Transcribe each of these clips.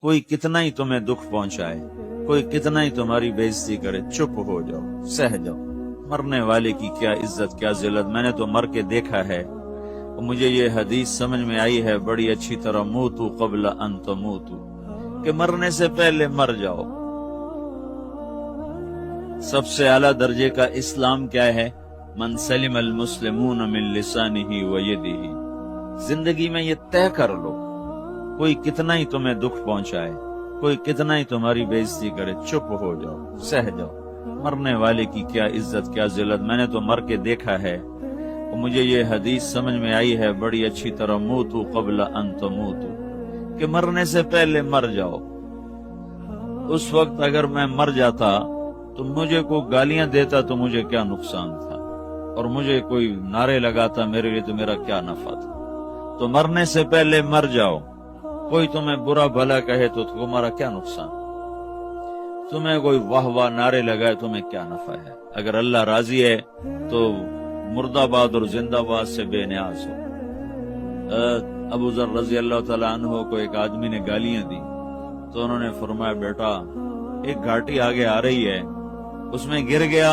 کوئی کتنا ہی تمہیں دکھ پہنچائے، کوئی کتنا ہی تمہاری بےعزتی کرے، چپ ہو جاؤ، سہ جاؤ۔ مرنے والے کی کیا عزت، کیا ذلت، میں نے تو مر کے دیکھا ہے، اور مجھے یہ حدیث سمجھ میں آئی ہے بڑی اچھی طرح، موتو قبل ان تموتو، کہ مرنے سے پہلے مر جاؤ۔ سب سے اعلیٰ درجے کا اسلام کیا ہے؟ من سلم المسلمون من لسانہ و یدہ۔ زندگی میں یہ طے کر لو، کوئی کتنا ہی تمہیں دکھ پہنچائے، کوئی کتنا ہی تمہاری بےعزتی کرے، چپ ہو جاؤ، سہ جاؤ۔ مرنے والے کی کیا عزت، کیا ذلت، میں نے تو مر کے دیکھا ہے، اور مجھے یہ حدیث سمجھ میں آئی ہے بڑی اچھی طرح، موتو قبل ان تموتو، کہ مرنے سے پہلے مر جاؤ۔ اس وقت اگر میں مر جاتا تو مجھے کوئی گالیاں دیتا تو مجھے کیا نقصان تھا، اور مجھے کوئی نعرے لگاتا میرے لیے تو میرا کیا نفع تھا۔ تو مرنے سے پہلے مر جاؤ۔ کوئی تمہیں برا بھلا کہے تو تمہارا کیا نقصان، تمہیں کوئی واہ واہ نعرے لگائے تمہیں کیا نفع ہے۔ اگر اللہ راضی ہے تو مرد آباد اور زندہ باد سے بے نیاز ہو۔ ابو ذر رضی اللہ تعالیٰ عنہ کو ایک آدمی نے گالیاں دی تو انہوں نے فرمایا، بیٹا ایک گھاٹی آگے آ رہی ہے، اس میں گر گیا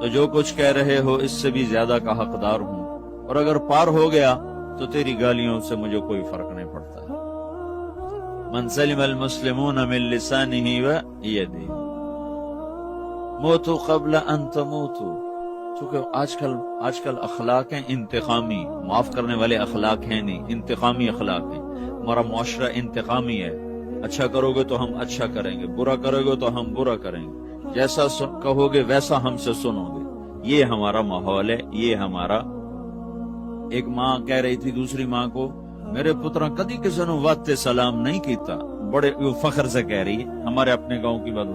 تو جو کچھ کہہ رہے ہو اس سے بھی زیادہ کا حقدار ہوں، اور اگر پار ہو گیا تو تیری گالیوں سے مجھے کوئی فرق نہیں پڑتا ہے۔ من سلم المسلمون من لسانہ و یدہ، موتو قبل ان تموتو۔ چونکہ آج کل اخلاق ہیں انتقامی، معاف کرنے والے اخلاق ہیں نہیں، انتقامی اخلاق ہیں۔ ہمارا معاشرہ انتقامی ہے، اچھا کرو گے تو ہم اچھا کریں گے، برا کرو گے تو ہم برا کریں گے، جیسا کہو گے ویسا ہم سے سنو گے۔ یہ ہمارا ماحول ہے، یہ ہمارا۔ ایک ماں کہہ رہی تھی دوسری ماں کو، میرے پترا کدی کسی نو واسطے سلام نہیں کیتا، بڑے فخر سے کہہ رہی ہے، ہمارے اپنے گاؤں کی بات،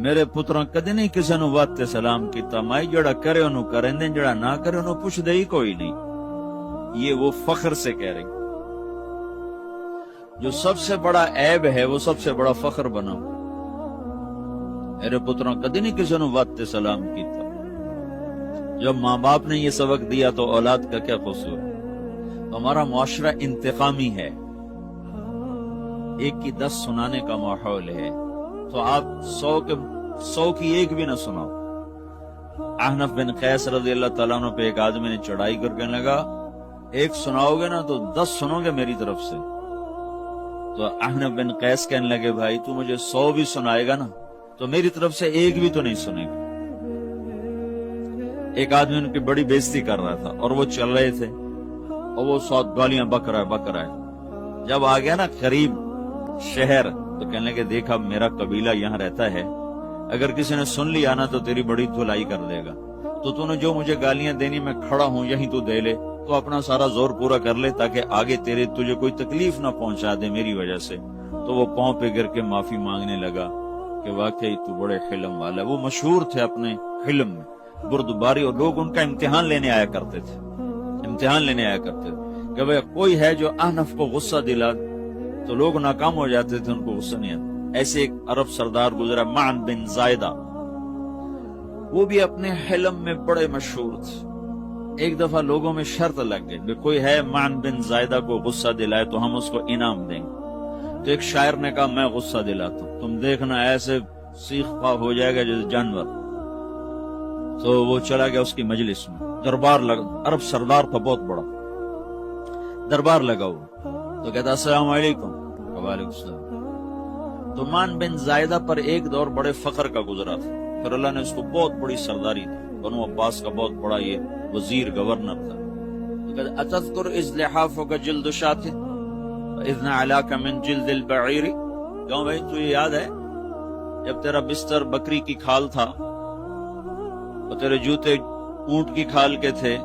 میرے پترا کدی نہیں کسی نو واسطے سلام کیتا، مائی جڑا کرے انہوں کریں دیں، جڑا نہ کرے انہوں پوچھ دے ہی کوئی نہیں۔ یہ وہ فخر سے کہہ رہی۔ جو سب سے بڑا عیب ہے وہ سب سے بڑا فخر بنا۔ میرے پترا کدی نہیں کسی نو واسطے سلام کیتا۔ جب ماں باپ نے یہ سبق دیا تو اولاد کا کیا قصور؟ ہمارا معاشرہ انتقامی ہے، ایک کی 10 سنانے کا ماحول ہے، تو آپ 100 کی ایک بھی نہ سناؤ۔ احنف بن قیس رضی اللہ تعالیٰ عنہ پہ ایک آدمی نے چڑھائی کر کے لگا، ایک سناؤ گے نا تو 10 سنو گے میری طرف سے۔ تو احنف بن قیس کہنے لگے، بھائی تو مجھے 100 بھی سنائے گا نا تو میری طرف سے ایک بھی تو نہیں سنے گا۔ ایک آدمی ان کی بڑی بےزتی کر رہا تھا اور وہ چل رہے تھے، اور وہ 100 گالیاں بک رہا ہے۔ جب آ گیا نا قریب شہر تو کہنے لگے، دیکھا میرا قبیلہ یہاں رہتا ہے، اگر کسی نے سن لیا نا تو تیری بڑی دھلائی کر دے گا، تو نے جو مجھے گالیاں دینی میں کھڑا ہوں یہیں تو دے لے، تو اپنا سارا زور پورا کر لے تاکہ آگے تجھے کوئی تکلیف نہ پہنچا دے میری وجہ سے۔ تو وہ پاؤں پہ گر کے معافی مانگنے لگا کہ واقعی تو بڑے حلم والا ہے۔ وہ مشہور تھے اپنے حلم میں، بردباری، اور لوگ ان کا امتحان لینے آیا کرتے تھے، کہ بھئی کوئی ہے جو احنف کو غصہ دلا تو لوگ ناکام ہو جاتے تھے، ان کو غصہ نہیں آتا۔ ایسے ایک عرب سردار گزرا، معن بن زائدہ، وہ بھی اپنے حلم میں بڑے مشہور تھے۔ ایک دفعہ لوگوں میں شرط لگ گئی کہ کوئی ہے معن بن زائدہ کو غصہ دلائے تو ہم اس کو انعام دیں گے۔ تو ایک شاعر نے کہا، میں غصہ دلاتا ہوں، تم دیکھنا ایسے سیخ پا ہو جائے گا جیسے جانور۔ تو وہ چلا گیا اس کی مجلس میں، دربار لگا، عرب سردار تھا بہت بڑا، دربار لگا ہوا، تو کہتا السلام علیکم۔ وعلیکم السلام۔ تو معن بن زائدہ پر ایک دور بڑے فخر کا گزرا تھا، پھر اللہ نے اس کو بہت بڑی سرداری دی، بنو عباس کا بہت بڑا یہ وزیر گورنر تھا۔ تو کہتا اتذکر اذ لحافک جلد شاۃ واذ نعلاک من جلد البعیر، کہوں بھائی تو یہ یاد ہے جب تیرا بستر بکری کی کھال تھا اور تیرے جوتے اونٹ کی کھال کے تھے؟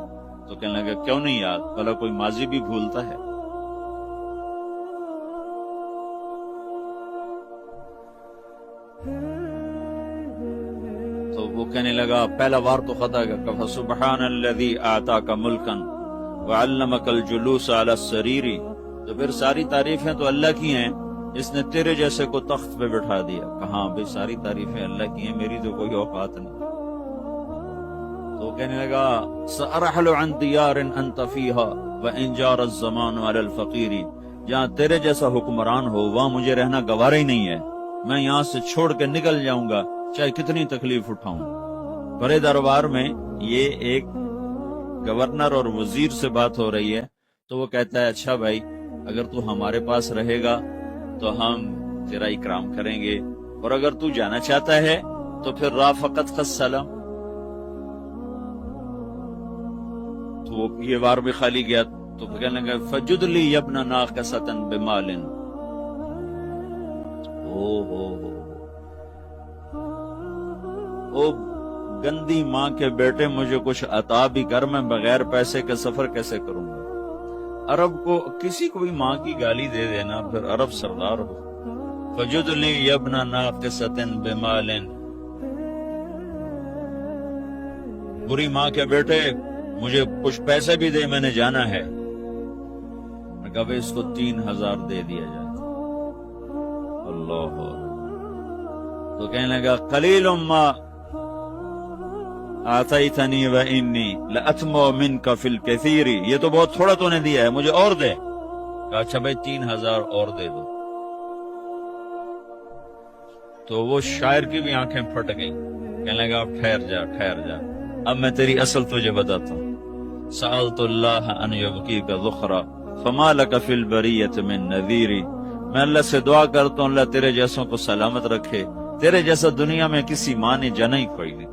تو کہنے لگا کیوں نہیں یاد، بھلا کوئی ماضی بھی بھولتا ہے؟ تو وہ کہنے لگا، پہلا وار تو خطا گیا، فسبحان الذی آتاک ملکا وعلمک الجلوس علی السریر۔ تو پھر ساری تعریفیں تو اللہ کی ہیں، اس نے تیرے جیسے کو تخت پہ بٹھا دیا۔ کہاں بھئی ساری تعریفیں اللہ کی ہیں، میری تو کوئی اوقات نہیں۔ تو کہنے لگا، سأرحل عن دیار انت فیہا وان جار الزمان علی الفقیر۔ جہاں تیرے جیسا حکمران ہو وہاں مجھے رہنا گوارا ہی نہیں ہے، میں یہاں سے چھوڑ کے نکل جاؤں گا چاہے کتنی تکلیف اٹھاؤں۔ بڑے دربار میں یہ ایک گورنر اور وزیر سے بات ہو رہی ہے تو وہ کہتا ہے اچھا بھائی اگر تو ہمارے پاس رہے گا تو ہم تیرا اکرام کریں گے، اور اگر تو جانا چاہتا ہے تو پھر رافقت کا سلام۔ تو یہ بار بھی خالی گیا تو کہنے لگا فجد لی ابن ناقصۃ بمال۔ او گندی ماں کے بیٹے مجھے کچھ عطا بھی کر، میں بغیر پیسے کے سفر کیسے کروں گا؟ عرب کو کسی کو بھی ماں کی گالی دے دینا پھر عرب سردار ہو۔ فجد لی ابن ناقصۃ بمال، بری ماں کے بیٹے مجھے کچھ پیسے بھی دے، میں نے جانا ہے۔ میں کہا اس کو 3000 دے دیا جائے۔ اللہ تو کہنے لگا قلیل ما آتیتنی و انی لأتمو منک فی الکثیر، یہ تو بہت تھوڑا تو نے دیا ہے، مجھے اور دے۔ کہا اچھا بھائی 3000 اور دے دو۔ تو وہ شاعر کی بھی آنکھیں پھٹ گئیں، کہنے لگا اب ٹھہر جا ٹھہر جا، اب میں تیری اصل تجھے بتاتا ہوں۔ سألت اللہ ان یبقیک ذخرا فما لک فی البریۃ من نذیر، میں اللہ سے دعا کرتا ہوں اللہ تیرے جیسوں کو سلامت رکھے، تیرے جیسا دنیا میں کسی ماں نے جنا ہی کوئی نہیں۔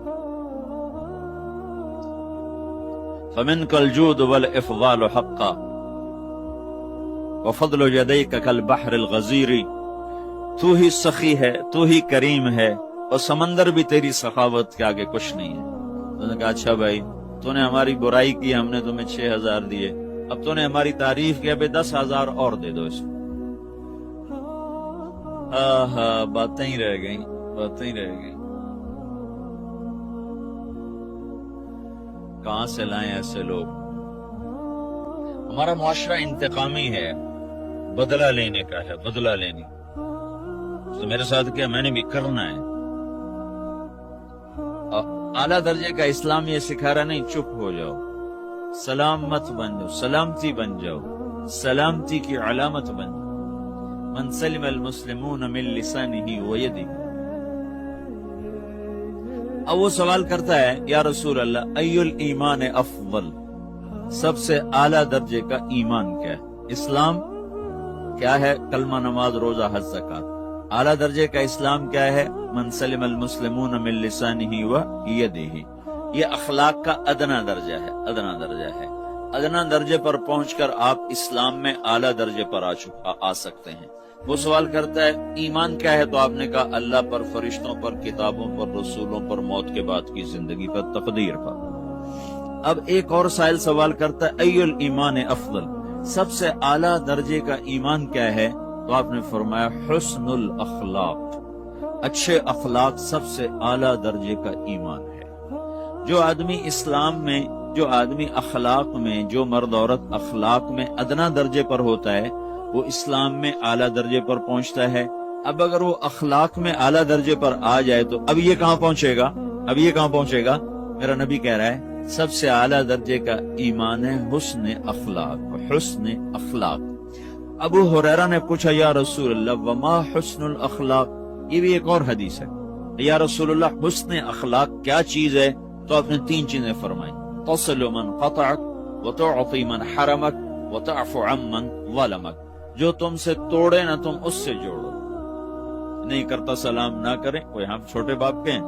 فمنک الجود والافضال حقا وفضل یدیک کالبحر الغزیر، تو ہی سخی ہے، تو ہی کریم ہے، اور سمندر بھی تیری سخاوت کے آگے کچھ نہیں ہے۔ تو نے کہا اچھا بھائی تو نے ہماری برائی کی، ہم نے تمہیں 6000 دیے، اب تو نے ہماری تعریف کی، اب 10,000 اور دے دو اس کو۔ باتیں ہی رہ گئیں، باتیں ہی رہ گئیں۔ کہاں سے لائیں ایسے لوگ؟ ہمارا معاشرہ انتقامی ہے، بدلہ لینے کا ہے، بدلہ لینی۔ تو میرے ساتھ کیا میں نے بھی کرنا ہے۔ اعلیٰ درجے کا اسلام یہ سکھا رہا نہیں چپ ہو جاؤ، سلام مت بن جاؤ، سلامتی بن جاؤ، سلامتی کی علامت بن جاؤ۔ من سلم المسلمون من لسانہ ویدہ۔ اب وہ سوال کرتا ہے یا رسول اللہ ای الایمان افضل، سب سے اعلیٰ درجے کا ایمان کیا ہے؟ اسلام کیا ہے؟ کلمہ، نماز، روزہ، حج، زکوٰۃ۔ اعلیٰ درجے کا اسلام کیا ہے؟ من سلم المسلمون من لسانہ ویدہ۔ یہ اخلاق کا ادنا درجہ ہے، ادنا درجہ ہے۔ ادنا درجے پر پہنچ کر آپ اسلام میں اعلیٰ درجے پر آ سکتے ہیں۔ وہ سوال کرتا ہے ایمان کیا ہے؟ تو آپ نے کہا اللہ پر، فرشتوں پر، کتابوں پر، رسولوں پر، موت کے بعد کی زندگی پر، تقدیر پر۔ اب ایک اور سائل سوال کرتا ہے ای الایمان افضل، سب سے اعلیٰ درجے کا ایمان کیا ہے؟ تو آپ نے فرمایا حسن الاخلاق، اچھے اخلاق سب سے اعلیٰ درجے کا ایمان ہے۔ جو آدمی اسلام میں، جو آدمی اخلاق میں، جو مرد عورت اخلاق میں ادنا درجے پر ہوتا ہے وہ اسلام میں اعلیٰ درجے پر پہنچتا ہے۔ اب اگر وہ اخلاق میں اعلیٰ درجے پر آ جائے تو اب یہ کہاں پہنچے گا؟ اب یہ کہاں پہنچے گا؟ میرا نبی کہہ رہا ہے سب سے اعلیٰ درجے کا ایمان ہے حسن اخلاق، حسن اخلاق۔ ابو ہریرہ نے پوچھا یا رسول اللہ وما حسن الاخلاق، یہ بھی ایک اور حدیث ہے، یا رسول اللہ حسن اخلاق کیا چیز ہے؟ تو آپ نے 3 چیزیں فرمائیں، تصل من قطعک وتعطی من حرمک وتعفو عمن ظلمک، جو تم سے توڑے نہ تم اس سے جوڑو، نہیں کرتا سلام نہ کریں، کوئی ہم چھوٹے باپ کے ہیں،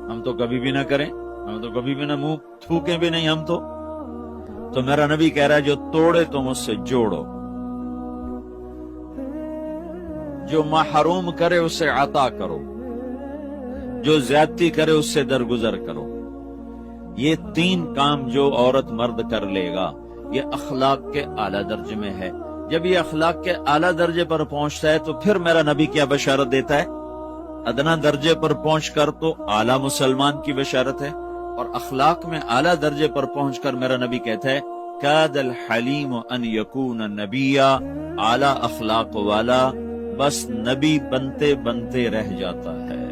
ہم تو کبھی بھی نہ کریں، ہم تو کبھی بھی نہ منہ تھوکیں بھی نہیں، ہم تو میرا نبی کہہ رہا ہے جو توڑے تم اس سے جوڑو، جو محروم کرے اسے عطا کرو، جو زیادتی کرے اس سے درگزر کرو۔ یہ 3 کام جو عورت مرد کر لے گا یہ اخلاق کے اعلیٰ درجے میں ہے۔ جب یہ اخلاق کے اعلیٰ درجے پر پہنچتا ہے تو پھر میرا نبی کیا بشارت دیتا ہے؟ ادنا درجے پر پہنچ کر تو اعلیٰ مسلمان کی بشارت ہے، اور اخلاق میں اعلیٰ درجے پر پہنچ کر میرا نبی کہتا ہے کاد الحلیم ان یکون نبیا، اعلیٰ اخلاق والا بس نبی بنتے بنتے رہ جاتا ہے۔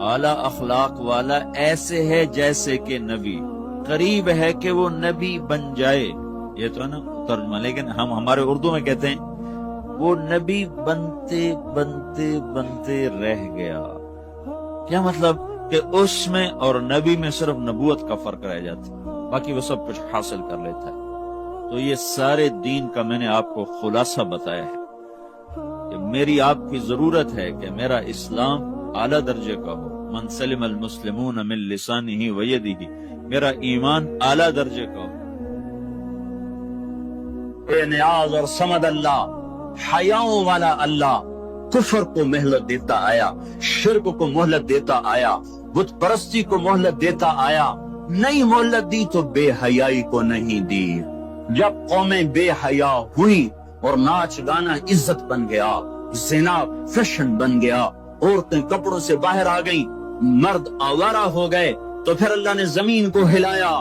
اعلیٰ اخلاق والا ایسے ہے جیسے کہ نبی، قریب ہے کہ وہ نبی بن جائے، یہ تو ہے نا ترجمہ، لیکن ہم ہمارے اردو میں کہتے ہیں وہ نبی بنتے بنتے بنتے رہ گیا. کیا مطلب کہ اس میں اور نبی میں صرف نبوت کا فرق رہ جاتا ہے، باقی وہ سب کچھ حاصل کر لیتا ہے. تو یہ سارے دین کا میں نے آپ کو خلاصہ بتایا ہے کہ میری آپ کی ضرورت ہے کہ میرا اسلام اعلیٰ درجے کا ہو. من سلم المسلمون من لسانہ و یدہ، میرا ایمان اعلیٰ درجے کا ہو. بے نیاز اور صمد اللہ، حیاؤں والا اللہ کفر کو مہلت دیتا آیا، شرک کو مہلت دیتا آیا، بت پرستی کو مہلت دیتا آیا. نہیں مہلت دی تو بے حیائی کو نہیں دی. جب قومیں بے حیا ہوئی اور ناچ گانا عزت بن گیا، زنا فیشن بن گیا، عورتیں کپڑوں سے باہر آ گئیں، مرد آوارہ ہو گئے، تو پھر اللہ نے زمین کو ہلایا.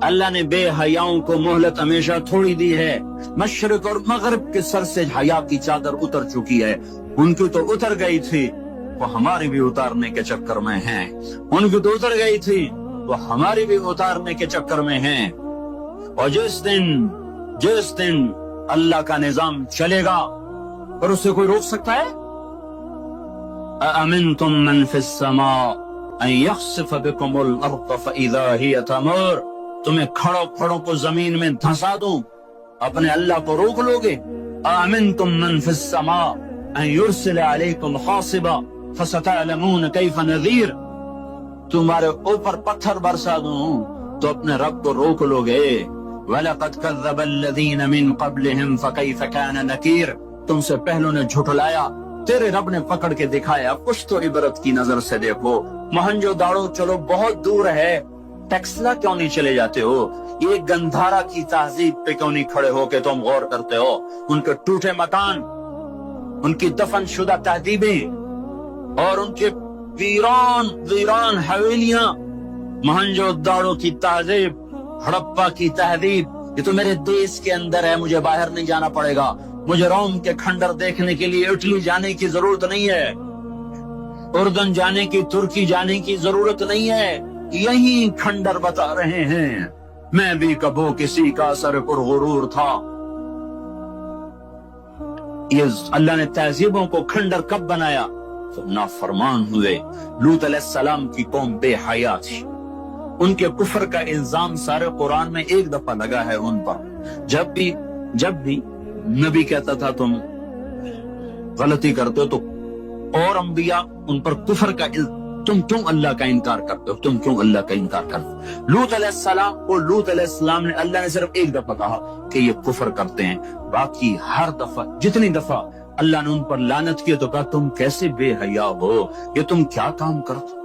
اللہ نے بے حیاؤں کو مہلت ہمیشہ تھوڑی دی ہے. مشرق اور مغرب کے سر سے حیا کی چادر اتر چکی ہے. ان کی تو اتر گئی تھی، وہ ہماری بھی اتارنے کے چکر میں ہیں. ان کی تو اتر گئی تھی، وہ ہماری بھی اتارنے کے چکر میں ہیں. اور جس دن اللہ کا نظام چلے گا اور اسے کوئی روک سکتا ہے؟ أَأَمِنْتُمْ مَنْ فِي السَّمَاءِ أَنْ يَخْسِفَ بِكُمُ الْأَرْضَ فَإِذَا هِيَ تَمُورُ. تمہیں کھڑوں کو زمین میں دھنسا دوں، اپنے اللہ کو روک لوگے؟ أَأَمِنْتُمْ مَنْ فِي السَّمَاءِ أَنْ يُرْسِلَ عَلَيْكُمْ حَاصِبًا فَسَتَعْلَمُونَ كَيْفَ نَذِيرٌ. تمہارے اوپر پتھر برسا دوں تو اپنے رب کو روک لوگے؟ وَلَقَدْ كَذَّبَ الَّذِينَ مِنْ قَبْلِهِمْ فَكَيْفَ كَانَ نَكِيرٌ. تم سے پہلوں نے جھٹلایا، تیرے رب نے پکڑ کے دکھایا. کچھ تو عبرت کی نظر سے دیکھو. مہنجو داڑو چلو بہت دور ہے، ٹیکسلا کیوں نہیں چلے جاتے ہو؟ یہ گندھارا کی تہذیب پہ کیوں نہیں کھڑے ہو کہ تم غور کرتے ہو؟ ان کے ٹوٹے مکان، ان کی دفن شدہ تہذیبیں اور ان کے ویران حویلیاں، مہنجو داڑو کی تہذیب، ہڑپا کی تہذیب، یہ تو میرے دیش کے اندر ہے، مجھے باہر نہیں جانا پڑے گا. مجھے روم کے کھنڈر دیکھنے کے لیے اٹلی جانے کی ضرورت نہیں ہے، اردن جانے کی، ترکی جانے کی ضرورت نہیں ہے. یہی کھنڈر بتا رہے ہیں میں بھی کبھو کسی کا سر پر غرور تھا. یہ اللہ نے تہذیبوں کو کھنڈر کب بنایا؟ تو نافرمان ہوئے. لوط علیہ السلام کی قوم بے حیا تھی. ان کے کفر کا الزام سارے قرآن میں ایک دفعہ لگا ہے ان پر. جب بھی نبی کہتا تھا تم غلطی کرتے ہو تو اور انبیاء ان پر کفر کا تم کیوں اللہ کا انکار کرتے ہو، تم کیوں اللہ کا انکار کرتے ہو. لوط علیہ السلام نے اللہ نے صرف ایک دفعہ کہا کہ یہ کفر کرتے ہیں. باقی ہر دفعہ جتنی دفعہ اللہ نے ان پر لعنت کی تو کہا تم کیسے بے حیا ہو، یہ تم کیا کام کرتے،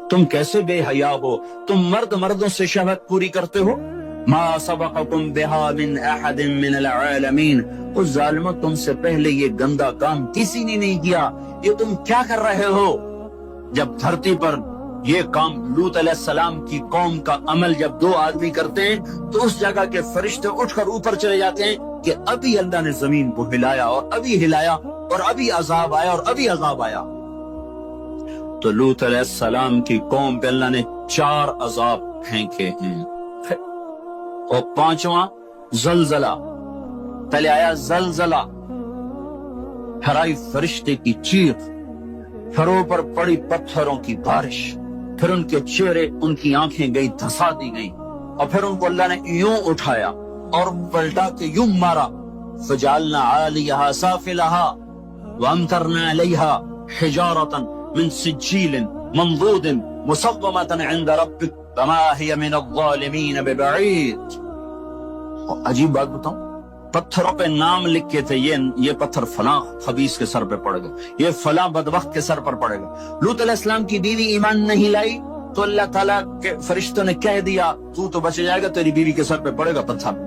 تم کیسے بے حیا ہو، تم مردوں سے شہوت پوری کرتے ہو. ما سبقکم بها من احد من العالمین. اس ظالموں تم سے پہلے یہ گندا کام کسی نے نہیں کیا، یہ تم کیا کر رہے ہو؟ جب دھرتی پر یہ کام لوط علیہ السلام کی قوم کا عمل جب دو آدمی کرتے ہیں تو اس جگہ کے فرشتے اٹھ کر اوپر چلے جاتے ہیں کہ ابھی اللہ نے زمین کو ہلایا اور ابھی ہلایا اور ابھی عذاب آیا اور ابھی عذاب آیا. تو لوط علیہ السلام کی قوم پہ اللہ نے 4 عذاب پھینکے ہیں. اور 5واں زلزلہ. پہلے آیا زلزلہ، پھر آئی فرشتے کی چیخ، پھر اوپر پڑی پتھروں کی بارش، پھر ان کے چہرے، ان کی آنکھیں گئی دھسا دی گئی، اور پھر ان کو اللہ نے یوں اٹھایا اور پلٹا کے یوں مارا. فجعلنا عالیہا سافلہا وامطرنا علیہا حجارتا من سجیل منضود مصومتا عند ربک وما ہی من الظالمین ببعید. عجیب بات بتاؤں، پتھروں پہ نام لکھے تھے، یہ پتھر فلاں خبیث کے سر پہ پڑے گا، یہ فلاں بدبخت کے سر پر پڑے گا. لوط علیہ السلام کی بیوی ایمان نہیں لائی تو اللہ تعالیٰ کے فرشتوں نے کہہ دیا تو بچ جائے گا، تیری بیوی کے سر پہ پڑے گا پتھر.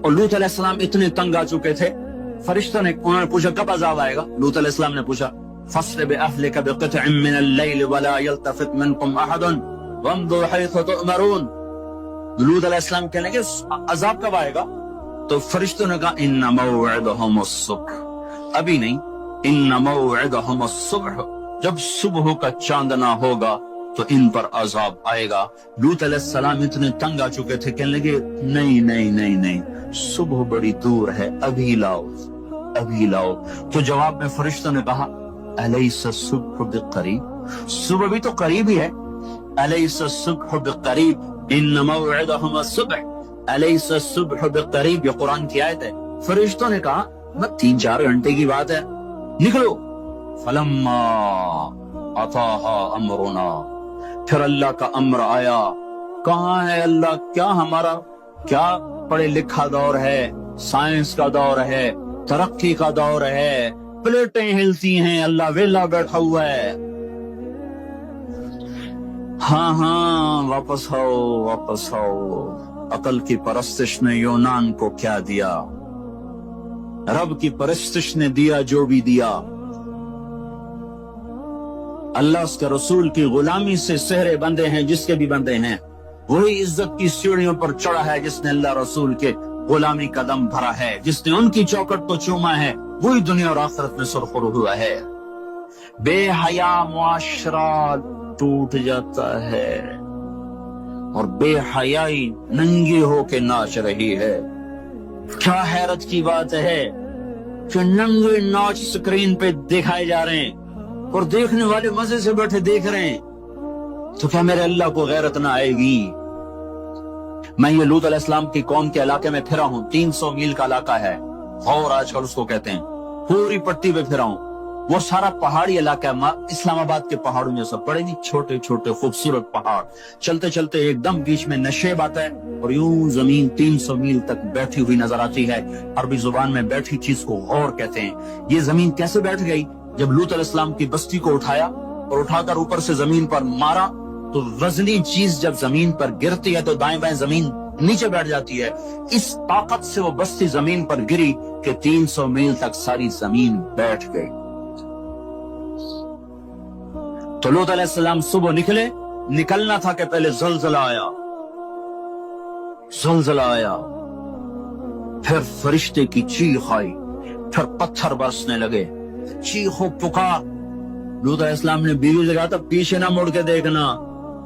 اور لوط علیہ السلام اتنے تنگ آ چکے تھے، فرشتوں نے انہوں نے پوچھا کب عذاب آئے گا؟ لوط علیہ السلام نے پوچھا فَاصْرِ بِأَهْلِكَ بِقِطْعٍ مِّنَ اللَّيْلِ وَلَا يَلْتَفِتْ مِنكُمْ أَحَدٌ وَامْضُوا حَيْثُ تُؤْمَرُونَ. لوط علیہ السلام کہنے لگے عذاب کب آئے گا؟ تو فرشتوں نے کہا ان موعدہم الصبح. ابھی نہیں، ان موعدہم الصبح، جب صبح کا چاندنا ہوگا تو ان پر عذاب آئے گا۔ لوط علیہ السلام اتنے تنگ آ چکے تھے، کہنے لگے نہیں نہیں نہیں نہیں، صبح بڑی دور ہے، ابھی لاؤ ابھی لاؤ۔ تو جواب میں فرشتوں نے کہا الیس الصبح بقریب، صبح بھی تو قریب ہی ہے، الیس الصبح بقریب ان موعدہم الصبح، الیس الصبح بقریب، یہ قرآن کی آیت ہے۔ فرشتوں نے کہا بس 3-4 گھنٹے کی بات ہے، نکلو۔ فلما اتاہا امرنا، پھر اللہ کا امر آیا۔ کہاں ہے اللہ؟ کیا ہمارا کیا پڑھے لکھا دور ہے، سائنس کا دور ہے، ترقی کا دور ہے، پلیٹیں ہلتی ہیں، اللہ ویلا بیٹھا ہوا ہے۔ ہاں ہاں واپس آؤ واپس آؤ۔ عقل کی پرستش نے یونان کو کیا دیا، رب کی پرستش نے دیا جو بھی دیا۔ اللہ اس کے رسول کی غلامی سے سہرے بندے ہیں، جس کے بھی بندے ہیں، وہی عزت کی سیڑھیوں پر چڑھا ہے جس نے اللہ رسول کے غلامی قدم بھرا ہے، جس نے ان کی چوکٹ کو چوما ہے، وہی دنیا اور آخرت میں سرخرو ہوا ہے۔ بے حیا معاشرہ ٹوٹ جاتا ہے اور بے حیائی ننگی ہو کے ناچ رہی ہے۔ کیا حیرت کی بات ہے کہ ننگے ناچ سکرین پہ دکھائے جا رہے ہیں اور دیکھنے والے مزے سے بیٹھے دیکھ رہے ہیں، تو کیا میرے اللہ کو غیرت نہ آئے گی؟ میں یہ لوط علیہ السلام کی قوم کے علاقے میں پھرا ہوں، 300 میل کا علاقہ ہے، غور آج کل اس کو کہتے ہیں، پوری پٹی پہ پھرا ہوں۔ وہ سارا پہاڑی علاقہ ہے، اسلام آباد کے پہاڑوں میں سب پڑے نہیں، چھوٹے چھوٹے خوبصورت پہاڑ، چلتے چلتے ایک دم بیچ میں نشیب آتا ہے اور یوں زمین 300 میل تک بیٹھی ہوئی نظر آتی ہے۔ عربی زبان میں بیٹھی چیز کو غور کہتے ہیں۔ یہ زمین کیسے بیٹھ گئی؟ جب لوط علیہ السلام کی بستی کو اٹھایا اور اٹھا کر اوپر سے زمین پر مارا، تو وزنی چیز جب زمین پر گرتی ہے تو دائیں بائیں زمین نیچے بیٹھ جاتی ہے۔ اس طاقت سے وہ بستی زمین پر گری کہ 300 میل تک ساری زمین بیٹھ گئی۔ تو لوط علیہ السلام صبح نکلے، نکلنا تھا کہ پہلے زلزلہ آیا، زلزلہ آیا، پھر فرشتے کی چیخ آئی، پھر پتھر برسنے لگے، چیخ و پکار۔ لوط علیہ السلام نے بیوی سے کہا تھا پیچھے نہ مڑ کے دیکھنا،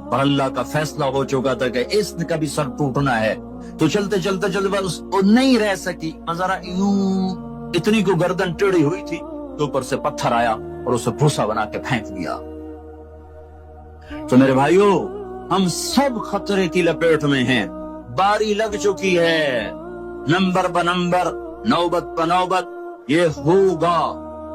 اور اللہ کا فیصلہ ہو چکا تھا کہ اس نے کبھی سر ٹوٹنا ہے۔ تو چلتے چلتے چلتے بس وہ نہیں رہ سکی، ذرا یوں اتنی کو گردن ٹیڑھی ہوئی تھی تو اوپر سے پتھر آیا اور اسے بھوسا بنا کے پھینک دیا۔ تو میرے بھائیو، ہم سب خطرے کی لپیٹ میں ہیں، باری لگ چکی ہے، نمبر بنمبر، نوبت بنوبت، یہ ہوگا۔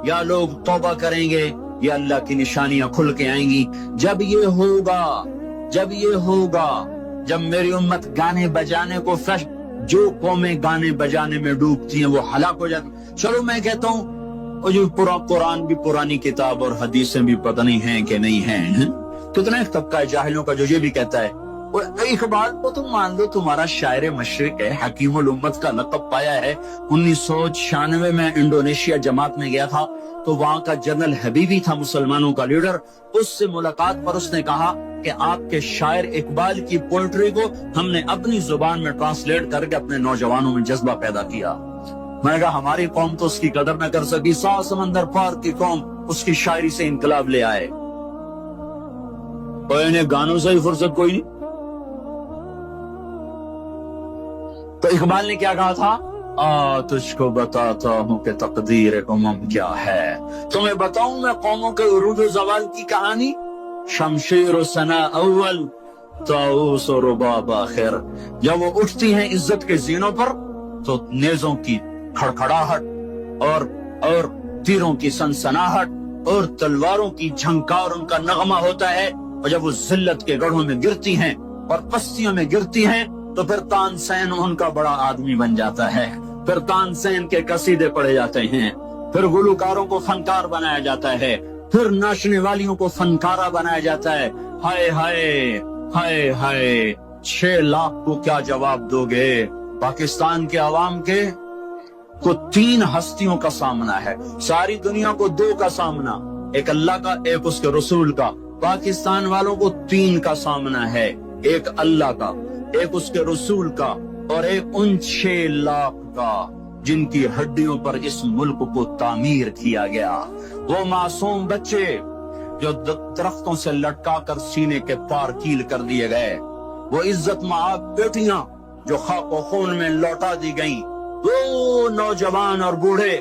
یا لوگ توبہ کریں گے یا اللہ کی نشانیاں کھل کے آئیں گی۔ جب یہ ہوگا، جب یہ ہوگا، جب میری امت گانے بجانے کو جو قومیں گانے بجانے میں ڈوبتی ہیں وہ ہلاک ہو جاتی۔ چلو میں کہتا ہوں وہ جو پورا قرآن بھی پرانی کتاب اور حدیثیں بھی پتہ نہیں ہیں کہ نہیں ہیں۔ کتنا ایک طبقہ ہے جاہلوں کا جو یہ بھی کہتا ہے، اقبال کو تم مان لو تمہارا شاعر مشرق ہے، حکیم الامت کا لقب پایا ہے۔ 1996 میں انڈونیشیا جماعت میں گیا تھا تو وہاں کا جنرل حبیبی تھا مسلمانوں کا لیڈر، اس سے ملاقات پر اس نے کہا کہ آپ کے شاعر اقبال کی پوئٹری کو ہم نے اپنی زبان میں ٹرانسلیٹ کر کے اپنے نوجوانوں میں جذبہ پیدا کیا۔ میں نے کہا ہماری قوم تو اس کی قدر نہ کر سکی، 100 سمندر پار کی قوم اس کی شاعری سے انقلاب لے آئے، اور انہیں گانوں سے ہی فرصت کوئی نہیں۔ تو اقبال نے کیا کہا تھا؟ تجھ کو بتاتا ہوں کہ تقدیر امم کیا ہے، تمہیں بتاؤں میں قوموں کے عروج و زوال کی کہانی، شمشیر و ثنا اول، طاؤس و رباب آخر۔ جب وہ اٹھتی ہیں عزت کے زینوں پر تو نیزوں کی کھڑکھڑاہٹ اور تیروں کی سنسناہٹ اور تلواروں کی جھنکار ان کا نغمہ ہوتا ہے، اور جب وہ ذلت کے گڑھوں میں گرتی ہیں اور پستیوں میں گرتی ہیں تو پھر تانسین ان کا بڑا آدمی بن جاتا ہے، پھر تانسین کے قصیدے پڑھے جاتے ہیں، پھر گلوکاروں کو فنکار بنایا جاتا ہے، پھر ناچنے والیوں کو فنکارہ بنایا جاتا ہے۔ ہائے ہائے ہائے ہائے، 6 لاکھ کو کیا جواب دو گے؟ پاکستان کے عوام کے کو 3 ہستیوں کا سامنا ہے، ساری دنیا کو 2 کا سامنا، ایک اللہ کا ایک اس کے رسول کا۔ پاکستان والوں کو 3 کا سامنا ہے، ایک اللہ کا، ایک اس کے رسول کا، اور ایک ان 6 لاکھ کا جن کی ہڈیوں پر اس ملک کو تعمیر کیا گیا۔ وہ معصوم بچے جو درختوں سے لٹکا کر سینے کے پار کیل کر دیے گئے، وہ عزت مآب بیٹیاں جو خاک و خون میں لوٹا دی گئیں، وہ نوجوان اور بوڑھے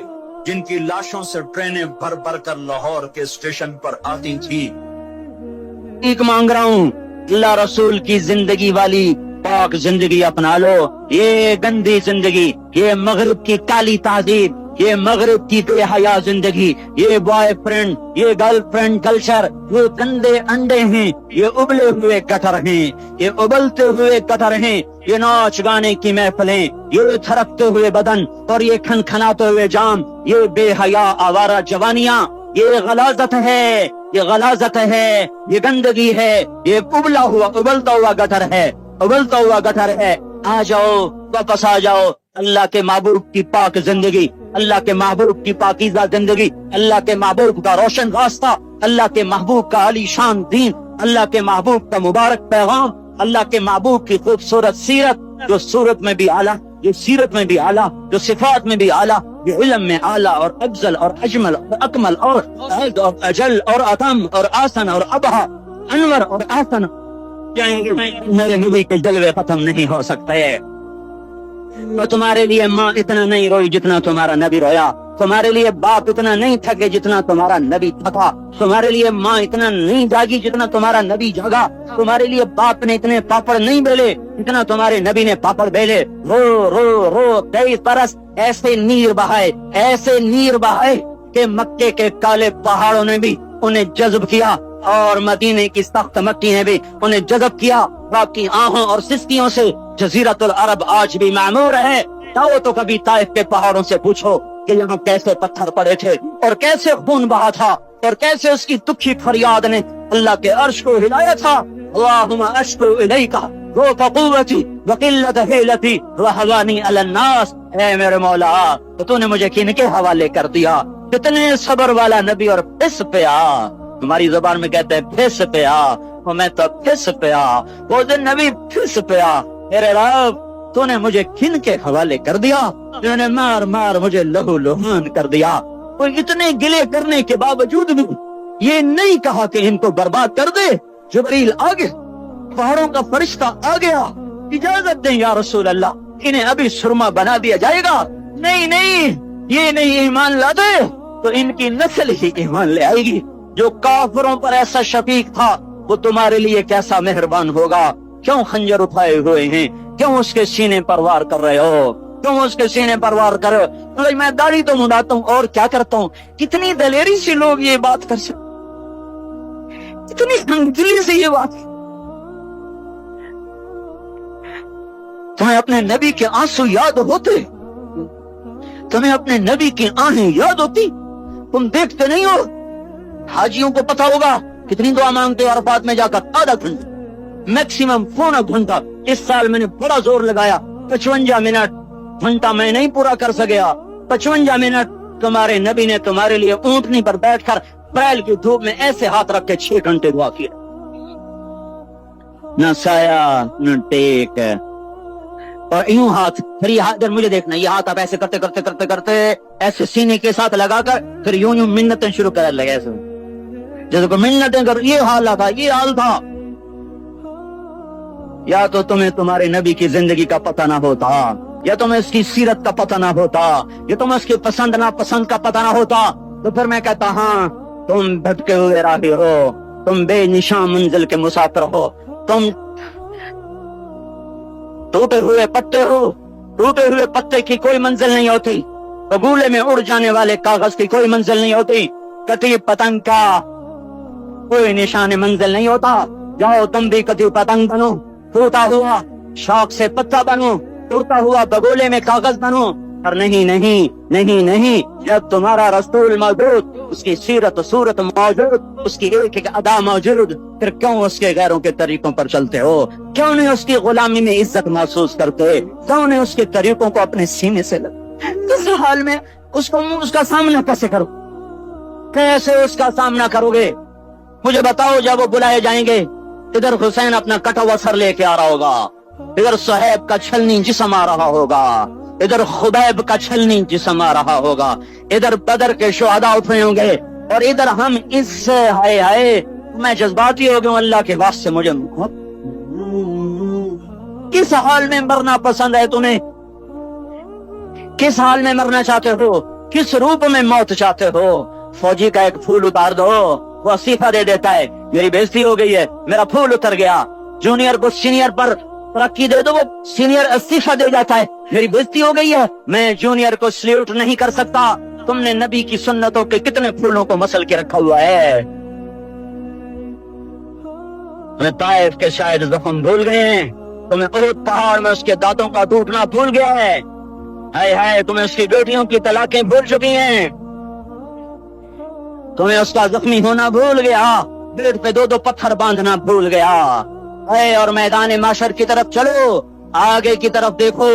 جن کی لاشوں سے ٹرینیں بھر بھر کر لاہور کے اسٹیشن پر آتی تھی۔ ایک مانگ رہا ہوں، اللہ رسول کی زندگی والی پاک زندگی اپنا لو۔ یہ گندی زندگی، یہ مغرب کی کالی تہذیب، یہ مغرب کی بے حیا زندگی، یہ بوائے فرینڈ، یہ گرل فرینڈ کلچر، یہ گندے انڈے ہیں، یہ ابلے ہوئے کٹر ہیں، یہ ابلتے ہوئے کٹر ہیں، یہ ناچ گانے کی محفلیں، یہ تھرکتے ہوئے بدن اور یہ کھنکھناتے ہوئے جام، یہ بے حیا آوارہ جوانیاں، یہ غلاظت ہے، یہ غلاظت ہے، یہ گندگی ہے، یہ ابلتا ہوا گٹر ہے، ابلتا ہوا گٹر ہے۔ آ جاؤ، واپس آ جاؤ، اللہ کے محبوب کی پاک زندگی، اللہ کے محبوب کی پاکیزہ زندگی، اللہ کے محبوب کا روشن راستہ، اللہ کے محبوب کا عالی شان دین، اللہ کے محبوب کا مبارک پیغام، اللہ کے محبوب کی خوبصورت سیرت، جو صورت میں بھی اعلیٰ، جو سیرت میں بھی اعلیٰ، جو صفات میں بھی اعلیٰ، جو علم میں اعلیٰ اور افضل اور اجمل اور اکمل اور اعز اور اجل اور اتم اور آسن اور ابہا، انور اور آسن جائیں گے، میرے نبی کے جلوے ختم نہیں ہو سکتے۔ تو تمہارے لیے ماں اتنا نہیں روئی جتنا تمہارا نبی رویا، تمہارے لیے باپ اتنا نہیں تھکے جتنا تمہارا نبی تھکا، تمہارے لیے ماں اتنا نہیں جاگی جتنا تمہارا نبی جاگا، تمہارے لیے باپ نے اتنے پاپڑ نہیں بیلے جتنا تمہارے نبی نے پاپڑ بیلے۔ رو رو رو 23 برس ایسے نیر بہائے، ایسے نیر بہائے کہ مکے کے کالے پہاڑوں نے بھی انہیں جذب کیا اور مدینے کی سخت مٹی نے بھی انہیں جذب کیا۔ آپ کی آہوں اور سسکیوں سے جزیرت العرب آج بھی معمور ہے۔ جاؤ تو کبھی طائف کے پہاڑوں سے پوچھو کہ یہاں کیسے پتھر پڑے تھے اور کیسے خون بہا تھا اور کیسے اس کی دکھی فریاد نے اللہ کے عرش کو ہلایا تھا۔ اللہم اشکو الیک ضعف قوتی وقلت حیلتی وہوانی علی الناس۔ اے میرے مولا، تو نے مجھے کن کے حوالے کر دیا؟ کتنے صبر والا نبی اور پس پہ آ، تمہاری زبان میں کہتے ہیں پھس پہ آ، اور میں تو پھس پہ آ، وہ دن نبی پھس پہ آ۔ میرے رب، تو نے مجھے کن کے حوالے کر دیا؟ تو نے مار مار مجھے لہو لہان کر دیا۔ اور اتنے گلے کرنے کے باوجود بھی یہ نہیں کہا کہ ان کو برباد کر دے۔ جبریل آ گیا، پہاڑوں کا فرشتہ آ گیا، اجازت دیں یا رسول اللہ، انہیں ابھی سرما بنا دیا جائے گا۔ نہیں نہیں، یہ نہیں ایمان لا دے تو ان کی نسل ہی ایمان لے آئے گی۔ جو کافروں پر ایسا شفیق تھا وہ تمہارے لیے کیسا مہربان ہوگا۔ کیوں خنجر اٹھائے ہوئے ہیں؟ کیوں اس کے سینے پر وار کر رہے ہو؟ کیوں اس کے سینے پر وار کر رہے ہو؟ میں داڑھی تو منڈاتا ہوں اور کیا کرتا ہوں۔ کتنی دلیری سے لوگ یہ بات کر سکتے، کتنی ہنگدلی سے یہ بات۔ تمہیں اپنے نبی کے آنسو یاد ہوتے؟ تمہیں اپنے نبی کی آہیں یاد ہوتی؟ تم دیکھتے نہیں ہو؟ حاجیوں کو پتا ہوگا کتنی دعا مانگتے ہیں عرفات میں جا کر؟ آدھا گھنٹہ، میکسیمم پونا گھنٹہ۔ اس سال میں نے بڑا زور لگایا، 55 منٹ، گھنٹہ میں نہیں پورا کر سکیا۔ 55 منٹ تمہارے نبی نے تمہارے لیے اونٹنی پر بیٹھ کر اپریل کی دھوپ میں ایسے ہاتھ رکھ کے 6 گھنٹے دعا کیا۔ نہ سایہ نہ ٹیک، اور یوں ہاتھ، پھر یہ ہاتھ مجھے دیکھنا، یہ ہاتھ آپ ایسے کرتے کرتے کرتے کرتے ایسے سینے کے ساتھ لگا کر پھر یوں یوں منتیں شروع کر لگے، ایسے جیسے کو منتیں کر۔ یہ حال تھا، یہ حال تھا۔ یا تو تمہیں تمہارے نبی کی زندگی کا پتہ نہ ہوتا، یا تمہیں اس کی سیرت کا پتہ نہ ہوتا، یا تمہیں اس کی پسند نہ پسند کا پتہ نہ ہوتا، تو پھر میں کہتا ہاں تم بھٹکے ہوئے راہی ہو، تم بے نشان منزل کے مسافر ہو، تم ٹوٹے ہوئے پتے ہو۔ ٹوٹے ہوئے پتے کی کوئی منزل نہیں ہوتی، بگولے میں اڑ جانے والے کاغذ کی کوئی منزل نہیں ہوتی، کٹی پتنگ کا کوئی نشان منزل نہیں ہوتا۔ جاؤ تم بھی کٹی پتنگ بنو، ٹوٹا ہوا شوق سے پتا بنو، ٹوٹا ہوا بگولے میں کاغذ بنو۔ اور نہیں نہیں نہیں نہیں، جب تمہارا رسول موجود، اس کی سیرت و صورت موجود، اس کی ایک ایک ادا موجود، پھر کیوں اس کے غیروں کے طریقوں پر چلتے ہو؟ کیوں نہیں اس کی غلامی میں عزت محسوس کرتے؟ کیوں نہیں اس کے طریقوں کو اپنے سینے سے اس حال میں اس کا سامنا کیسے کرو؟ کیسے اس کا سامنا کرو گے؟ مجھے بتاؤ، جب وہ بلائے جائیں گے، ادھر حسین اپنا کٹا ہوا سر لے کے آ رہا ہوگا، ادھر صہیب کا چھلنی جسم آ رہا ہوگا، ادھر خبیب کا چھلنی جسم آ رہا ہوگا، ادھر بدر کے شہداء اٹھے ہوں گے، اور ادھر ہم اس سے ہائے ہائے میں جذباتی ہو گیا ہوں، اللہ کے واسطے مجھے کس حال میں مرنا پسند ہے تمہیں؟ کس حال میں مرنا چاہتے ہو؟ کس روپ میں موت چاہتے ہو؟ فوجی کا ایک پھول اتار دو، وہ استعفیٰ دے دیتا ہے، میری بےزتی ہو گئی ہے، میرا پھول اتر گیا۔ جونیئر کو سینئر پر ترقی دے دو، وہ سینئر استعفیٰ دے جاتا ہے، میری بےزتی ہو گئی ہے، میں جونیئر کو سلیوٹ نہیں کر سکتا۔ تم نے نبی کی سنتوں کے کتنے پھولوں کو مسل کے رکھا ہوا ہے؟ تمہیں طائف کے شاید زخم بھول گئے ہیں، تمہیں احد پہاڑ میں اس کے دانتوں کا ٹوٹنا بھول گیا ہے، ہائے ہائے تمہیں اس کی بیٹیوں کی طلاقیں بھول چکی ہیں، تمہیں اس کا زخمی ہونا بھول گیا، پیٹ پہ دو دو پتھر باندھنا بھول گیا۔ اے اور میدان معاشر کی طرف چلو، آگے کی طرف دیکھو،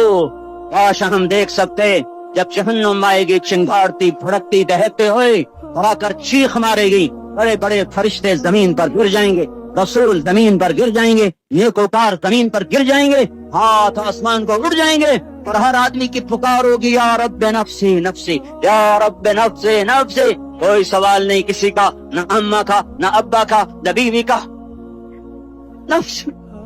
کاش ہم دیکھ سکتے جب جہنم آئے گی چنگاڑتی بھڑکتی دہتے ہوئے، آ کر چیخ مارے گی، بڑے بڑے فرشتے زمین پر گر جائیں گے، رسول زمین پر گر جائیں گے، نیکوکار زمین پر گر جائیں گے، ہاتھ آسمان کو اڑ جائیں گے، اور ہر آدمی کی پکار ہوگی یا رب نفسی نفسی، یا رب نفسی نفسی۔ کوئی سوال نہیں کسی کا، نہ اماں کا، نہ ابا کا، نہ بیوی کا، نفس